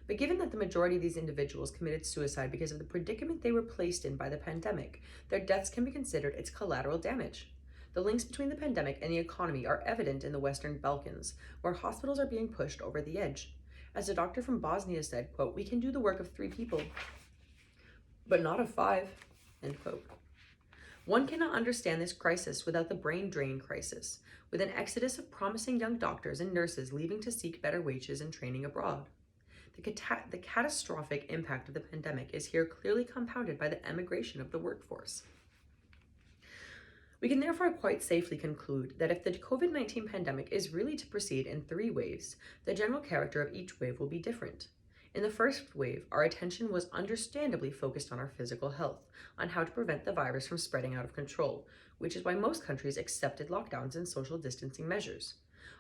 But given that the majority of these individuals committed suicide because of the predicament they were placed in by the pandemic, their deaths can be considered its collateral damage. The links between the pandemic and the economy are evident in the Western Balkans, where hospitals are being pushed over the edge. As a doctor from Bosnia said, quote, we can do the work of 3 people, but not of 5, end quote. One cannot understand this crisis without the brain drain crisis, with an exodus of promising young doctors and nurses leaving to seek better wages and training abroad. The catastrophic impact of the pandemic is here clearly compounded by the emigration of the workforce. We can therefore quite safely conclude that if the COVID-19 pandemic is really to proceed in 3 waves, the general character of each wave will be different. In the first wave, our attention was understandably focused on our physical health, on how to prevent the virus from spreading out of control, which is why most countries accepted lockdowns and social distancing measures.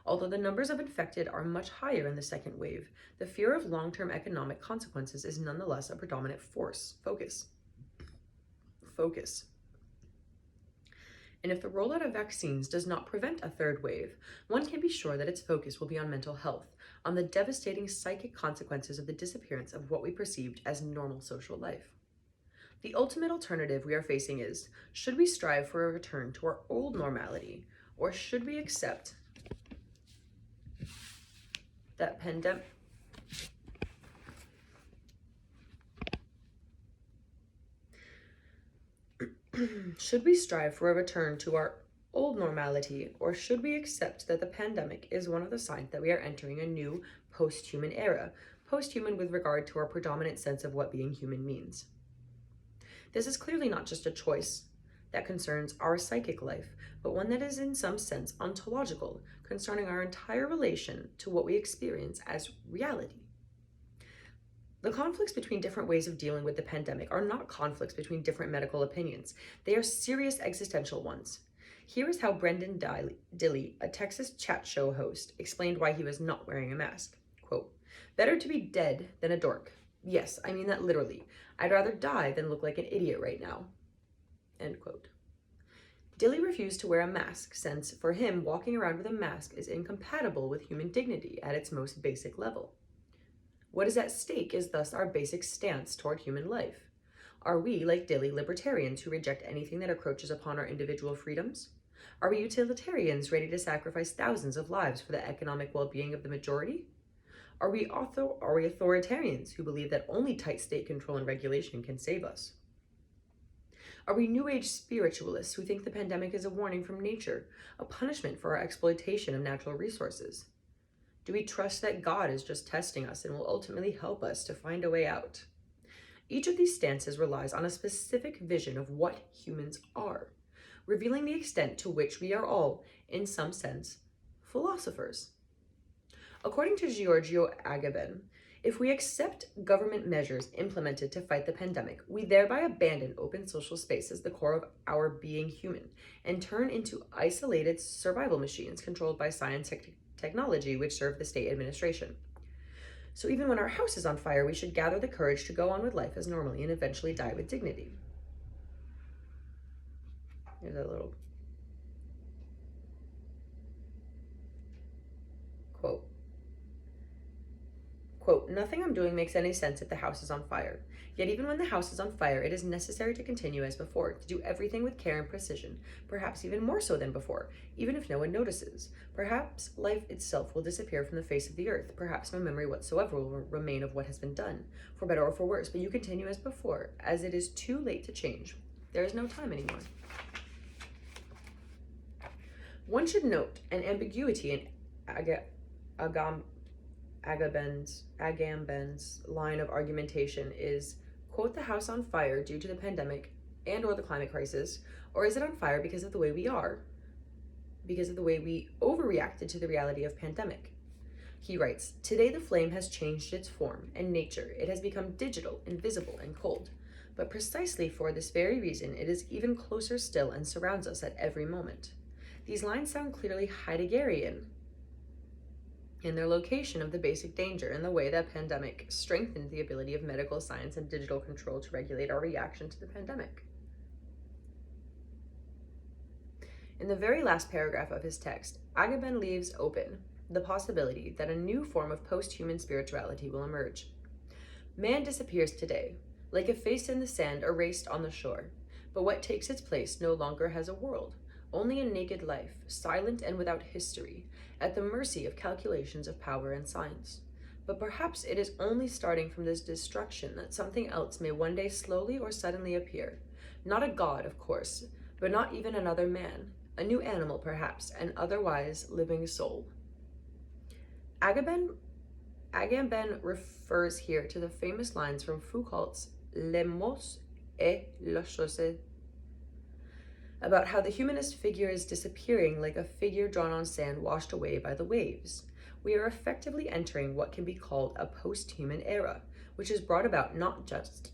Although the numbers of infected are much higher in the second wave, the fear of long-term economic consequences is nonetheless a predominant focus. And if the rollout of vaccines does not prevent a 3rd wave, one can be sure that its focus will be on mental health, on the devastating psychic consequences of the disappearance of what we perceived as normal social life. The ultimate alternative we are facing is, should we strive for a return to our old normality, or should we accept that pandemic? Should we strive for a return to our old normality, or should we accept that the pandemic is one of the signs that we are entering a new post-human era, post-human with regard to our predominant sense of what being human means? This is clearly not just a choice that concerns our psychic life, but one that is in some sense ontological, concerning our entire relation to what we experience as reality. The conflicts between different ways of dealing with the pandemic are not conflicts between different medical opinions. They are serious existential ones. Here is how Brendan Dilley, a Texas chat show host, explained why he was not wearing a mask. Quote, better to be dead than a dork. Yes, I mean that literally. I'd rather die than look like an idiot right now. End quote. Dilley refused to wear a mask since, for him, walking around with a mask is incompatible with human dignity at its most basic level. What is at stake is thus our basic stance toward human life. Are we, like Dilly, libertarians who reject anything that encroaches upon our individual freedoms? Are we utilitarians ready to sacrifice thousands of lives for the economic well-being of the majority? Are we authoritarians who believe that only tight state control and regulation can save us? Are we New Age spiritualists who think the pandemic is a warning from nature, a punishment for our exploitation of natural resources? Do we trust that God is just testing us and will ultimately help us to find a way out? Each of these stances relies on a specific vision of what humans are, revealing the extent to which we are all, in some sense, philosophers. According to Giorgio Agamben, if we accept government measures implemented to fight the pandemic, we thereby abandon open social space as the core of our being human and turn into isolated survival machines controlled by science and technology which serve the state administration. So even when our house is on fire, we should gather the courage to go on with life as normally and eventually die with dignity. Here's a little quote. Quote, nothing I'm doing makes any sense if the house is on fire. Yet even when the house is on fire, it is necessary to continue as before, to do everything with care and precision, perhaps even more so than before, even if no one notices. Perhaps life itself will disappear from the face of the earth. Perhaps no memory whatsoever will remain of what has been done, for better or for worse, but you continue as before, as it is too late to change. There is no time anymore. One should note an ambiguity in Agamben's line of argumentation is, quote, the house on fire due to the pandemic and or the climate crisis, or is it on fire because of the way we are, because of the way we overreacted to the reality of pandemic? He writes, today the flame has changed its form and nature. It has become digital, invisible, and cold. But precisely for this very reason, it is even closer still and surrounds us at every moment. These lines sound clearly Heideggerian in their location of the basic danger and the way that pandemic strengthened the ability of medical science and digital control to regulate our reaction to the pandemic. In the very last paragraph of his text, Agamben leaves open the possibility that a new form of post-human spirituality will emerge. Man disappears today, like a face in the sand erased on the shore, but what takes its place no longer has a world, only a naked life, silent and without history, at the mercy of calculations of power and science. But perhaps it is only starting from this destruction that something else may one day slowly or suddenly appear. Not a god, of course, but not even another man, a new animal perhaps, an otherwise living soul. Agamben refers here to the famous lines from Foucault's Les mots et les choses about how the humanist figure is disappearing like a figure drawn on sand washed away by the waves. We are effectively entering what can be called a post-human era, which is brought about not just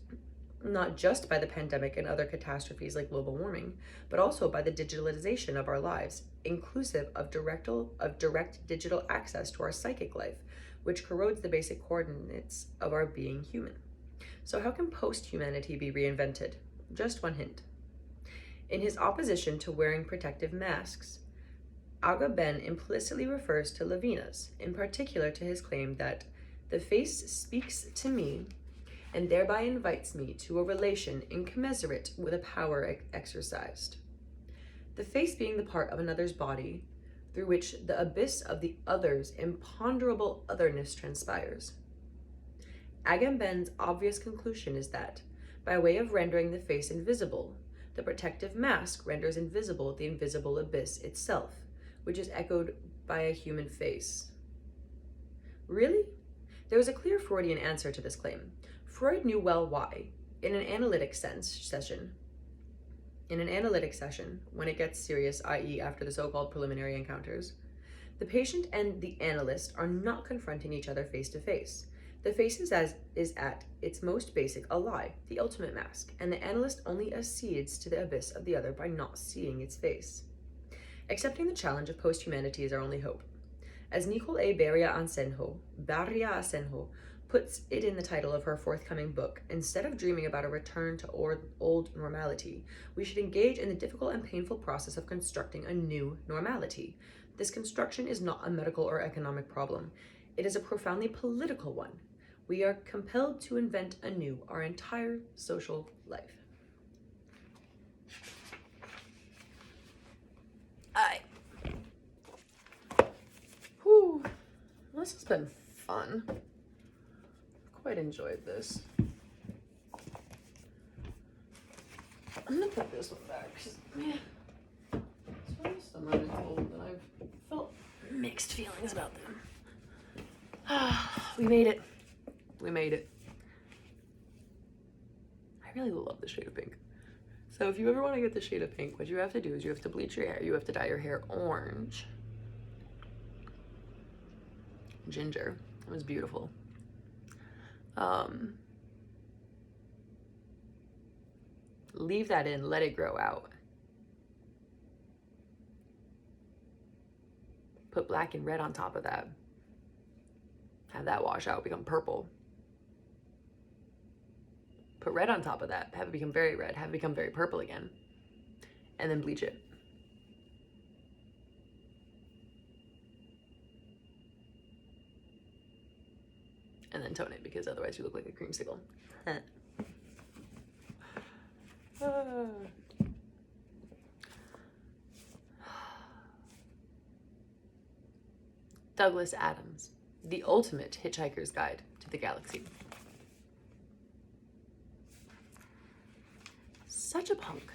by the pandemic and other catastrophes like global warming, but also by the digitalization of our lives, inclusive of direct digital access to our psychic life, which corrodes the basic coordinates of our being human. So how can post-humanity be reinvented? Just one hint. In his opposition to wearing protective masks, Agamben implicitly refers to Levinas, in particular to his claim that the face speaks to me and thereby invites me to a relation incommensurate with a power exercised. The face being the part of another's body through which the abyss of the other's imponderable otherness transpires. Agamben's obvious conclusion is that, by way of rendering the face invisible, the protective mask renders invisible the invisible abyss itself, which is echoed by a human face. Really? There was a clear Freudian answer to this claim. Freud knew well why. In an analytic session, when it gets serious, i.e. after the so-called preliminary encounters, the patient and the analyst are not confronting each other face to face. The face is at its most basic a lie, the ultimate mask, and the analyst only accedes to the abyss of the other by not seeing its face. Accepting the challenge of post-humanity is our only hope. As Nicole A. Barria Asenjo puts it in the title of her forthcoming book, instead of dreaming about a return to old normality, we should engage in the difficult and painful process of constructing a new normality. This construction is not a medical or economic problem. It is a profoundly political one. We are compelled to invent anew our entire social life. Whew. This has been fun. Quite enjoyed this. I'm gonna put this one back because, man, it's one of some I've been told that I've felt mixed feelings about them. We made it. We made it. I really love the shade of pink. So if you ever want to get the shade of pink, what you have to do is you have to bleach your hair. You have to dye your hair orange. Ginger. It was beautiful. Leave that in, let it grow out. Put black and red on top of that. Have that wash out, become purple. Put red on top of that, have it become very red, have it become very purple again. And then bleach it. And then tone it, because otherwise you look like a creamsicle. Douglas Adams, The Ultimate Hitchhiker's Guide to the Galaxy. Such a punk.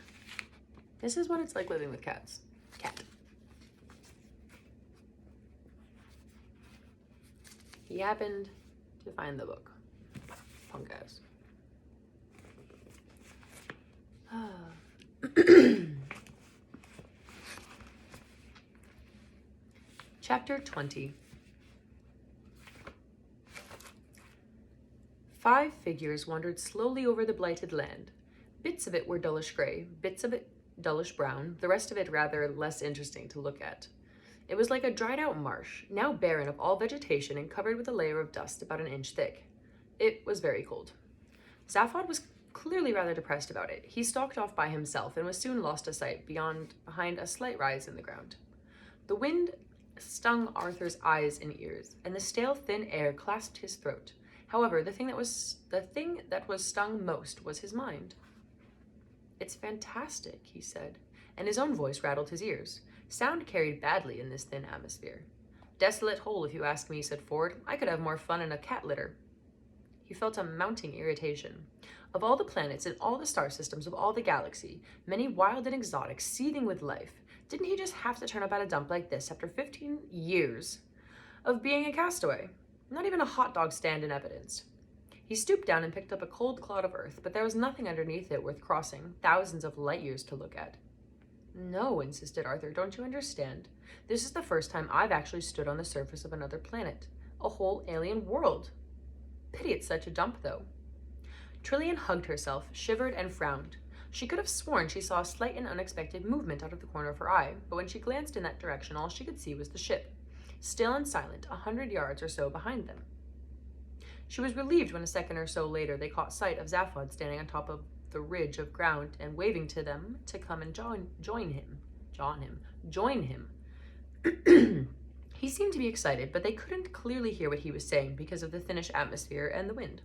This is what it's like living with cats. Cat. He happened to find the book. Punk ass. Chapter 20. 5 figures wandered slowly over the blighted land. Bits of it were dullish gray, bits of it dullish brown, the rest of it rather less interesting to look at. It was like a dried out marsh, now barren of all vegetation and covered with a layer of dust about an inch thick. It was very cold. Slavoj was clearly rather depressed about it. He stalked off by himself and was soon lost to sight behind a slight rise in the ground. The wind stung Arthur's eyes and ears, and the stale, thin air clasped his throat. However, the thing that was stung most was his mind. "It's fantastic," he said, and his own voice rattled his ears. Sound carried badly in this thin atmosphere. "Desolate hole, if you ask me," said Ford. "I could have more fun in a cat litter." He felt a mounting irritation. Of all the planets in all the star systems of all the galaxy, many wild and exotic, seething with life, didn't he just have to turn up at a dump like this after 15 years of being a castaway? Not even a hot dog stand in evidence. He stooped down and picked up a cold clod of earth, but there was nothing underneath it worth crossing thousands of light years to look at. "No," insisted Arthur, "don't you understand? This is the first time I've actually stood on the surface of another planet. A whole alien world. Pity it's such a dump, though." Trillian hugged herself, shivered, and frowned. She could have sworn she saw a slight and unexpected movement out of the corner of her eye, but when she glanced in that direction, all she could see was the ship, still and silent, 100 yards or so behind them. She was relieved when a second or so later they caught sight of Slavoj standing on top of the ridge of ground and waving to them to come and join him. He seemed to be excited, but they couldn't clearly hear what he was saying because of the thinnish atmosphere and the wind.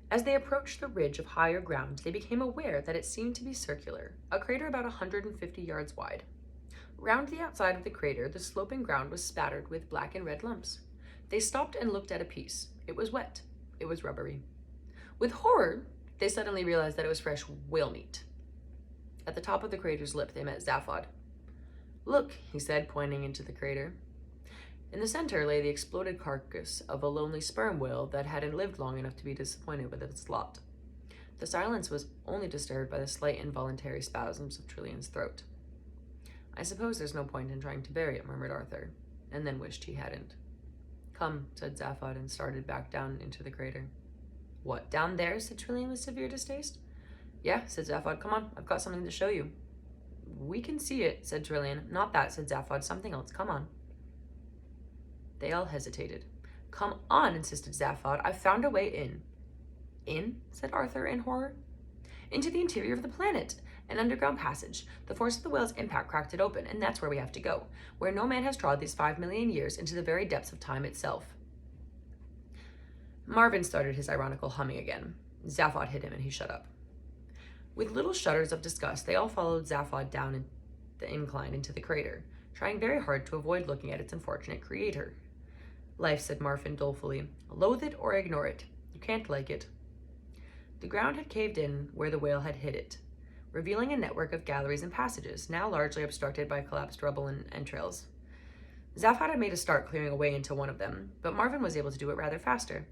As they approached the ridge of higher ground, they became aware that it seemed to be circular, a crater about 150 yards wide. Round the outside of the crater, the sloping ground was spattered with black and red lumps. They stopped and looked at a piece. It was wet. It was rubbery. With horror, they suddenly realized that it was fresh whale meat. At the top of the crater's lip, they met Slavoj. "Look," he said, pointing into the crater. In the center lay the exploded carcass of a lonely sperm whale that hadn't lived long enough to be disappointed with its lot. The silence was only disturbed by the slight involuntary spasms of Trillian's throat. "I suppose there's no point in trying to bury it," murmured Arthur, and then wished he hadn't. "Come," said Slavoj, and started back down into the crater. "What, down there?" said Trillian with severe distaste. "Yeah," said Slavoj. "Come on, I've got something to show you." "We can see it," said Trillian. "Not that," said Slavoj. "Something else. Come on." They all hesitated. "Come on," insisted Slavoj. "I've found a way in." "In?" said Arthur in horror. "Into the interior of the planet. An underground passage. The force of the whale's impact cracked it open, and that's where we have to go. Where no man has trod these 5 million years, into the very depths of time itself." Marvin started his ironical humming again. Zaphod hit him and he shut up. With little shudders of disgust, they all followed Zaphod down the incline into the crater, trying very hard to avoid looking at its unfortunate creator. Life, said Marvin dolefully. Loathe it or ignore it. You can't like it. The ground had caved in where the whale had hit it, revealing a network of galleries and passages, now largely obstructed by collapsed rubble and entrails. Zaphod had made a start clearing a way into one of them, but Marvin was able to do it rather faster.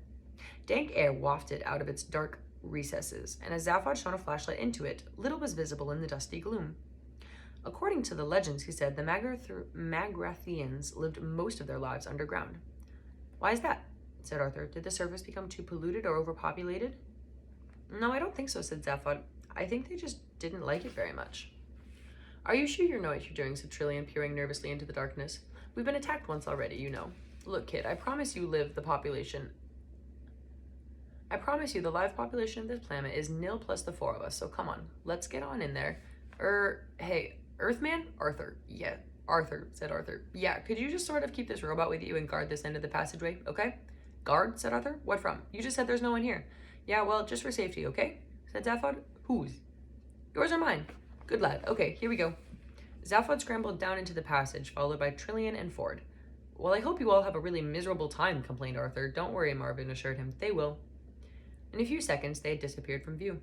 Dank air wafted out of its dark recesses, and as Zaphod shone a flashlight into it, little was visible in the dusty gloom. According to the legends, he said, the Magrathians lived most of their lives underground. Why is that? Said Arthur. Did the surface become too polluted or overpopulated? No, I don't think so, said Zaphod. I think they just didn't like it very much. Are you sure you know what you're doing, said Trillian, peering nervously into the darkness. We've been attacked once already, you know. Look, kid, I promise you the live population of this planet is nil plus the four of us, so come on, let's get on in there. Hey, Earthman? Arthur. Yeah, Arthur, said Arthur. Yeah, could you just sort of keep this robot with you and guard this end of the passageway, okay? Guard, said Arthur. What from? You just said there's no one here. Yeah, well, just for safety, okay? Said Zaphod. Whose? Yours or mine? Good lad. Okay, here we go. Zaphod scrambled down into the passage, followed by Trillian and Ford. Well, I hope you all have a really miserable time, complained Arthur. Don't worry, Marvin assured him. They will. In a few seconds, they had disappeared from view.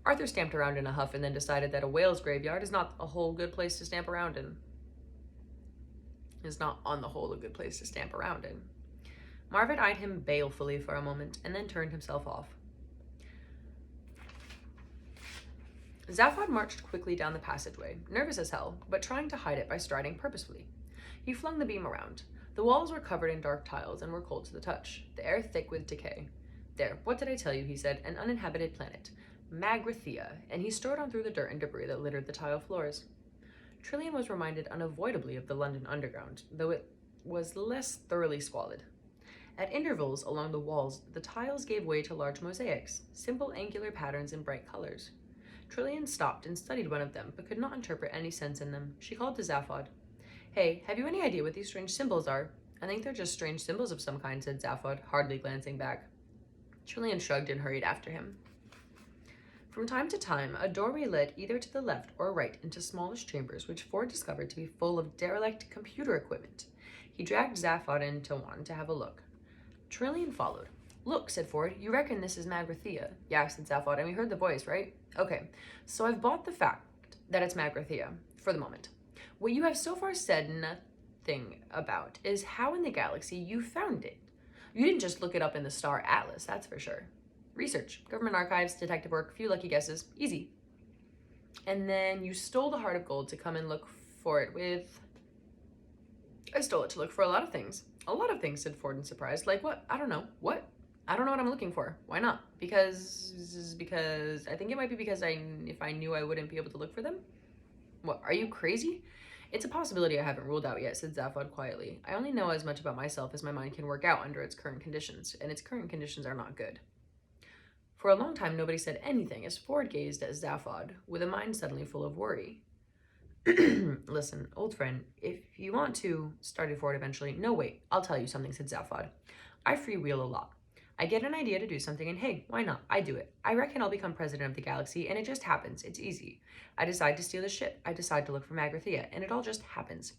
Arthur stamped around in a huff and then decided that a whale's graveyard is not a whole good place to stamp around in. Is not on the whole a good place to stamp around in. Marvin eyed him balefully for a moment and then turned himself off. Zaphod marched quickly down the passageway, nervous as hell, but trying to hide it by striding purposefully. He flung the beam around. The walls were covered in dark tiles and were cold to the touch, the air thick with decay. There, what did I tell you, he said, an uninhabited planet. Magrathea, and he strode on through the dirt and debris that littered the tile floors. Trillian was reminded unavoidably of the London Underground, though it was less thoroughly squalid. At intervals along the walls, the tiles gave way to large mosaics, simple angular patterns in bright colors. Trillian stopped and studied one of them, but could not interpret any sense in them. She called to Zaphod. Hey, have you any idea what these strange symbols are? I think they're just strange symbols of some kind, said Zaphod, hardly glancing back. Trillian shrugged and hurried after him. From time to time, a doorway led either to the left or right into smallish chambers, which Ford discovered to be full of derelict computer equipment. He dragged Zaphod into one to have a look. Trillian followed. Look, said Ford, you reckon this is Magrathea? Yeah, said Zaphod, and we heard the voice, right? Okay, so I've bought the fact that it's Magrathea, for the moment. What you have so far said nothing about is how in the galaxy you found it. You didn't just look it up in the Star Atlas, that's for sure. Research, government archives, detective work, few lucky guesses, easy. And then you stole the Heart of Gold to come and look for it with... I stole it to look for a lot of things. A lot of things, said Ford in surprise. Like what? I don't know. What? I don't know what I'm looking for. Why not? Because I think it might be because if I knew I wouldn't be able to look for them. What, are you crazy? It's a possibility I haven't ruled out yet, said Zaphod quietly. I only know as much about myself as my mind can work out under its current conditions, and its current conditions are not good. For a long time, nobody said anything as Ford gazed at Zaphod, with a mind suddenly full of worry. Listen, old friend, if you want to, started Ford eventually. No, wait, I'll tell you something, said Zaphod. I freewheel a lot. I get an idea to do something, and hey, why not? I do it. I reckon I'll become president of the galaxy, and it just happens. It's easy. I decide to steal a ship. I decide to look for Magrathea, and it all just happens.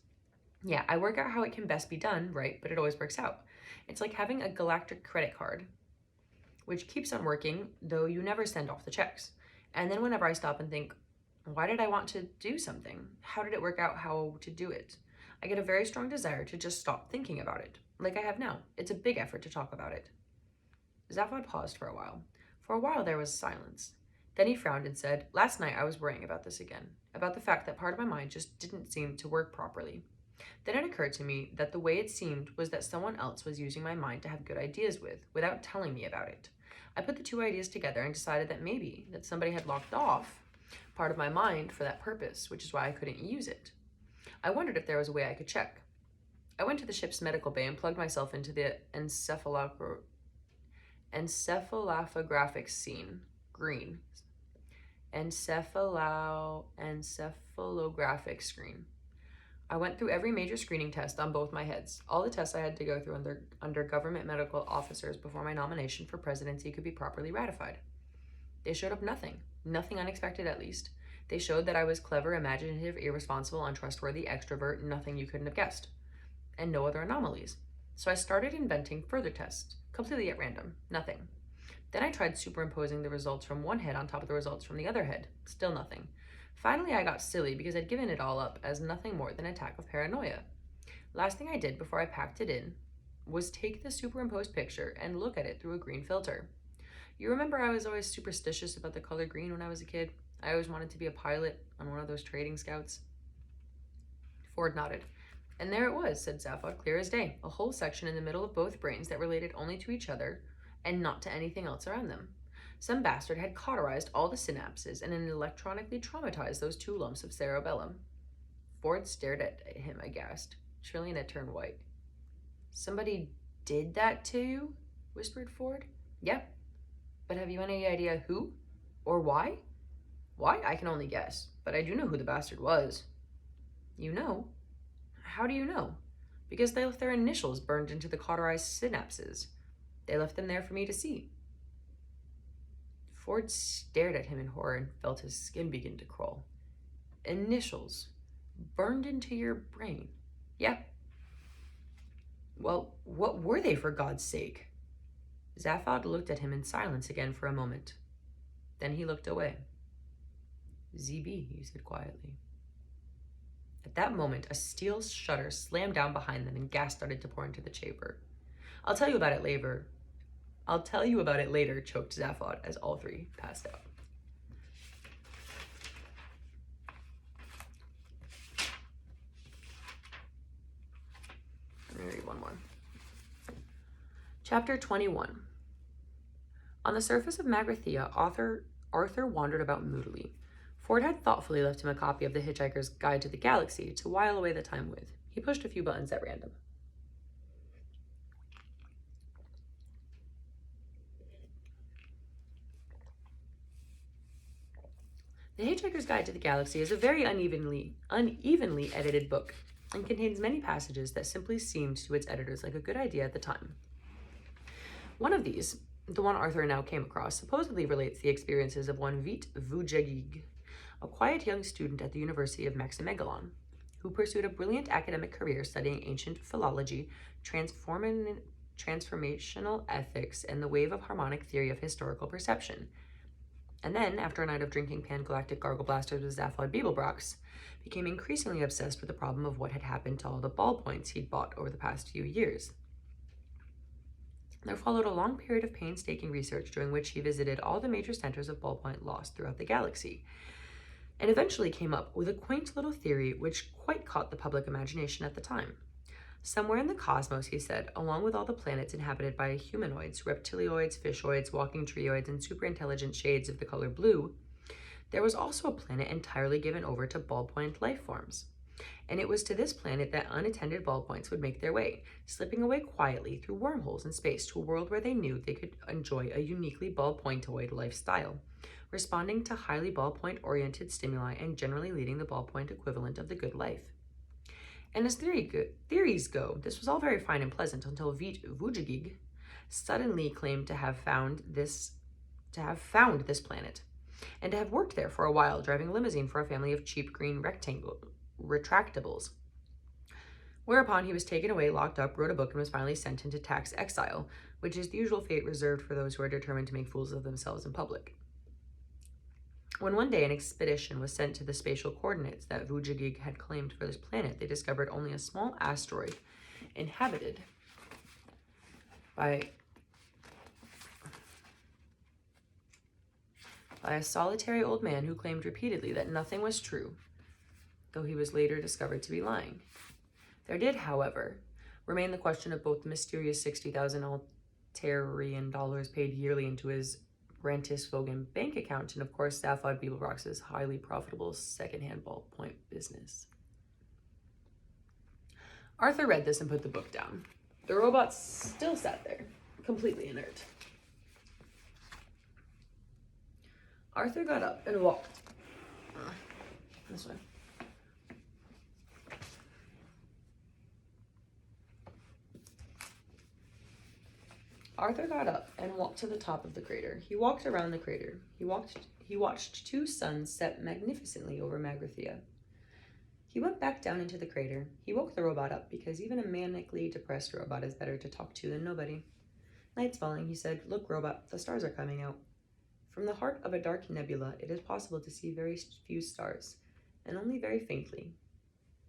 Yeah, I work out how it can best be done, right? But it always works out. It's like having a galactic credit card, which keeps on working, though you never send off the checks. And then whenever I stop and think, why did I want to do something? How did it work out how to do it? I get a very strong desire to just stop thinking about it, like I have now. It's a big effort to talk about it. Zaphod paused for a while. For a while there was silence. Then he frowned and said, last night I was worrying about this again, about the fact that part of my mind just didn't seem to work properly. Then it occurred to me that the way it seemed was that someone else was using my mind to have good ideas with, without telling me about it. I put the two ideas together and decided that maybe that somebody had locked off part of my mind for that purpose, which is why I couldn't use it. I wondered if there was a way I could check. I went to the ship's medical bay and plugged myself into the encephalographic scene. Green. Encephalographic screen. I went through every major screening test on both my heads, all the tests I had to go through under government medical officers before my nomination for presidency could be properly ratified. They showed up nothing unexpected at least. They showed that I was clever, imaginative, irresponsible, untrustworthy, extrovert, nothing you couldn't have guessed, and no other anomalies. So I started inventing further tests, completely at random, nothing. Then I tried superimposing the results from one head on top of the results from the other head, still nothing. Finally, I got silly because I'd given it all up as nothing more than an attack of paranoia. Last thing I did before I packed it in was take the superimposed picture and look at it through a green filter. You remember I was always superstitious about the color green when I was a kid? I always wanted to be a pilot on one of those trading scouts. Ford nodded. And there it was, said Slavoj, clear as day. A whole section in the middle of both brains that related only to each other and not to anything else around them. Some bastard had cauterized all the synapses and then electronically traumatized those two lumps of cerebellum. Ford stared at him aghast. Trillian had turned white. Somebody did that to you? Whispered Ford. Yep. But have you any idea who? Or why? Why? I can only guess. But I do know who the bastard was. You know? How do you know? Because they left their initials burned into the cauterized synapses. They left them there for me to see. Ford stared at him in horror and felt his skin begin to crawl. Initials burned into your brain. Yeah. Well, what were they, for God's sake? Slavoj looked at him in silence again for a moment. Then he looked away. ZB, he said quietly. At that moment, a steel shutter slammed down behind them and gas started to pour into the chamber. I'll tell you about it later, choked Slavoj as all three passed out. Let me read one more. Chapter 21. On the surface of Magrathea, Arthur wandered about moodily. Ford had thoughtfully left him a copy of the Hitchhiker's Guide to the Galaxy to while away the time with. He pushed a few buttons at random. The Hitchhiker's Guide to the Galaxy is a very unevenly edited book and contains many passages that simply seemed to its editors like a good idea at the time. One of these, the one Arthur now came across, supposedly relates the experiences of one Vit Vujagig, a quiet young student at the University of Maximegalon, who pursued a brilliant academic career studying ancient philology, transformational ethics, and the wave of harmonic theory of historical perception. And then, after a night of drinking pan-galactic gargle blasters with Slavoj Beeblebrox, became increasingly obsessed with the problem of what had happened to all the ballpoints he'd bought over the past few years. There followed a long period of painstaking research during which he visited all the major centers of ballpoint lost throughout the galaxy, and eventually came up with a quaint little theory which quite caught the public imagination at the time. Somewhere in the cosmos, he said, along with all the planets inhabited by humanoids, reptilioids, fishoids, walking trioids, and superintelligent shades of the color blue, there was also a planet entirely given over to ballpoint life forms. And it was to this planet that unattended ballpoints would make their way, slipping away quietly through wormholes in space to a world where they knew they could enjoy a uniquely ballpointoid lifestyle, responding to highly ballpoint-oriented stimuli and generally leading the ballpoint equivalent of the good life. And as theories go, this was all very fine and pleasant until Vit Vujagig suddenly claimed to have found this planet, and to have worked there for a while, driving a limousine for a family of cheap green retractables. Whereupon he was taken away, locked up, wrote a book, and was finally sent into tax exile, which is the usual fate reserved for those who are determined to make fools of themselves in public. When one day an expedition was sent to the spatial coordinates that Vujagig had claimed for this planet, they discovered only a small asteroid inhabited by a solitary old man who claimed repeatedly that nothing was true, though he was later discovered to be lying. There did, however, remain the question of both the mysterious 60,000 Altarian dollars paid yearly into his Brantisvogen bank account, and of course Slavoj Beeblebrox's highly profitable secondhand ballpoint business. Arthur read this and put the book down. The robot still sat there, completely inert. Arthur got up and walked this way. Arthur got up and walked to the top of the crater. He walked around the crater. He watched two suns set magnificently over Magrathea. He went back down into the crater. He woke the robot up because even a manically depressed robot is better to talk to than nobody. Night's falling, he said. Look, robot, the stars are coming out. From the heart of a dark nebula, it is possible to see very few stars, and only very faintly.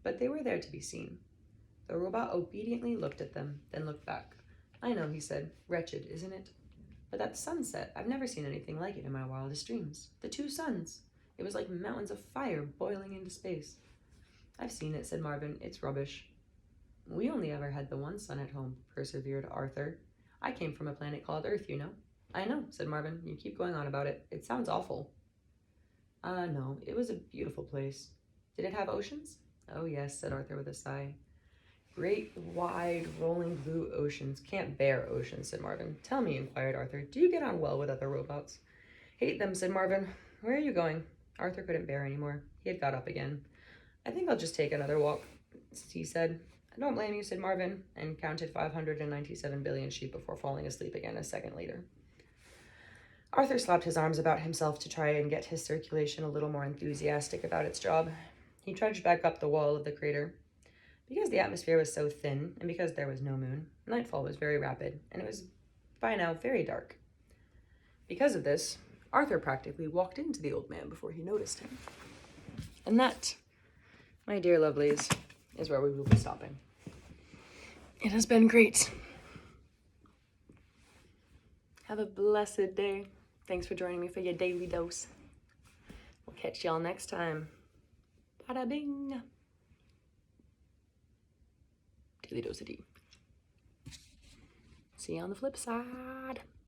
But they were there to be seen. The robot obediently looked at them, then looked back. I know, he said. Wretched, isn't it? But that sunset, I've never seen anything like it in my wildest dreams. The two suns. It was like mountains of fire boiling into space. I've seen it, said Marvin. It's rubbish. We only ever had the one sun at home, persevered Arthur. I came from a planet called Earth, you know. I know, said Marvin. You keep going on about it. It sounds awful. No, it was a beautiful place. Did it have oceans? Oh, yes, said Arthur with a sigh. Great, wide, rolling blue oceans. Can't bear oceans, said Marvin. Tell me, inquired Arthur, do you get on well with other robots? Hate them, said Marvin. Where are you going? Arthur couldn't bear anymore. He had got up again. I think I'll just take another walk, he said. I don't blame you, said Marvin, and counted 597 billion sheep before falling asleep again a second later. Arthur slapped his arms about himself to try and get his circulation a little more enthusiastic about its job. He trudged back up the wall of the crater. Because the atmosphere was so thin, and because there was no moon, nightfall was very rapid, and it was, by now, very dark. Because of this, Arthur practically walked into the old man before he noticed him. And that, my dear lovelies, is where we will be stopping. It has been great. Have a blessed day. Thanks for joining me for your daily dose. We'll catch y'all next time. Bada bing. Daily dose of D. See you on the flip side.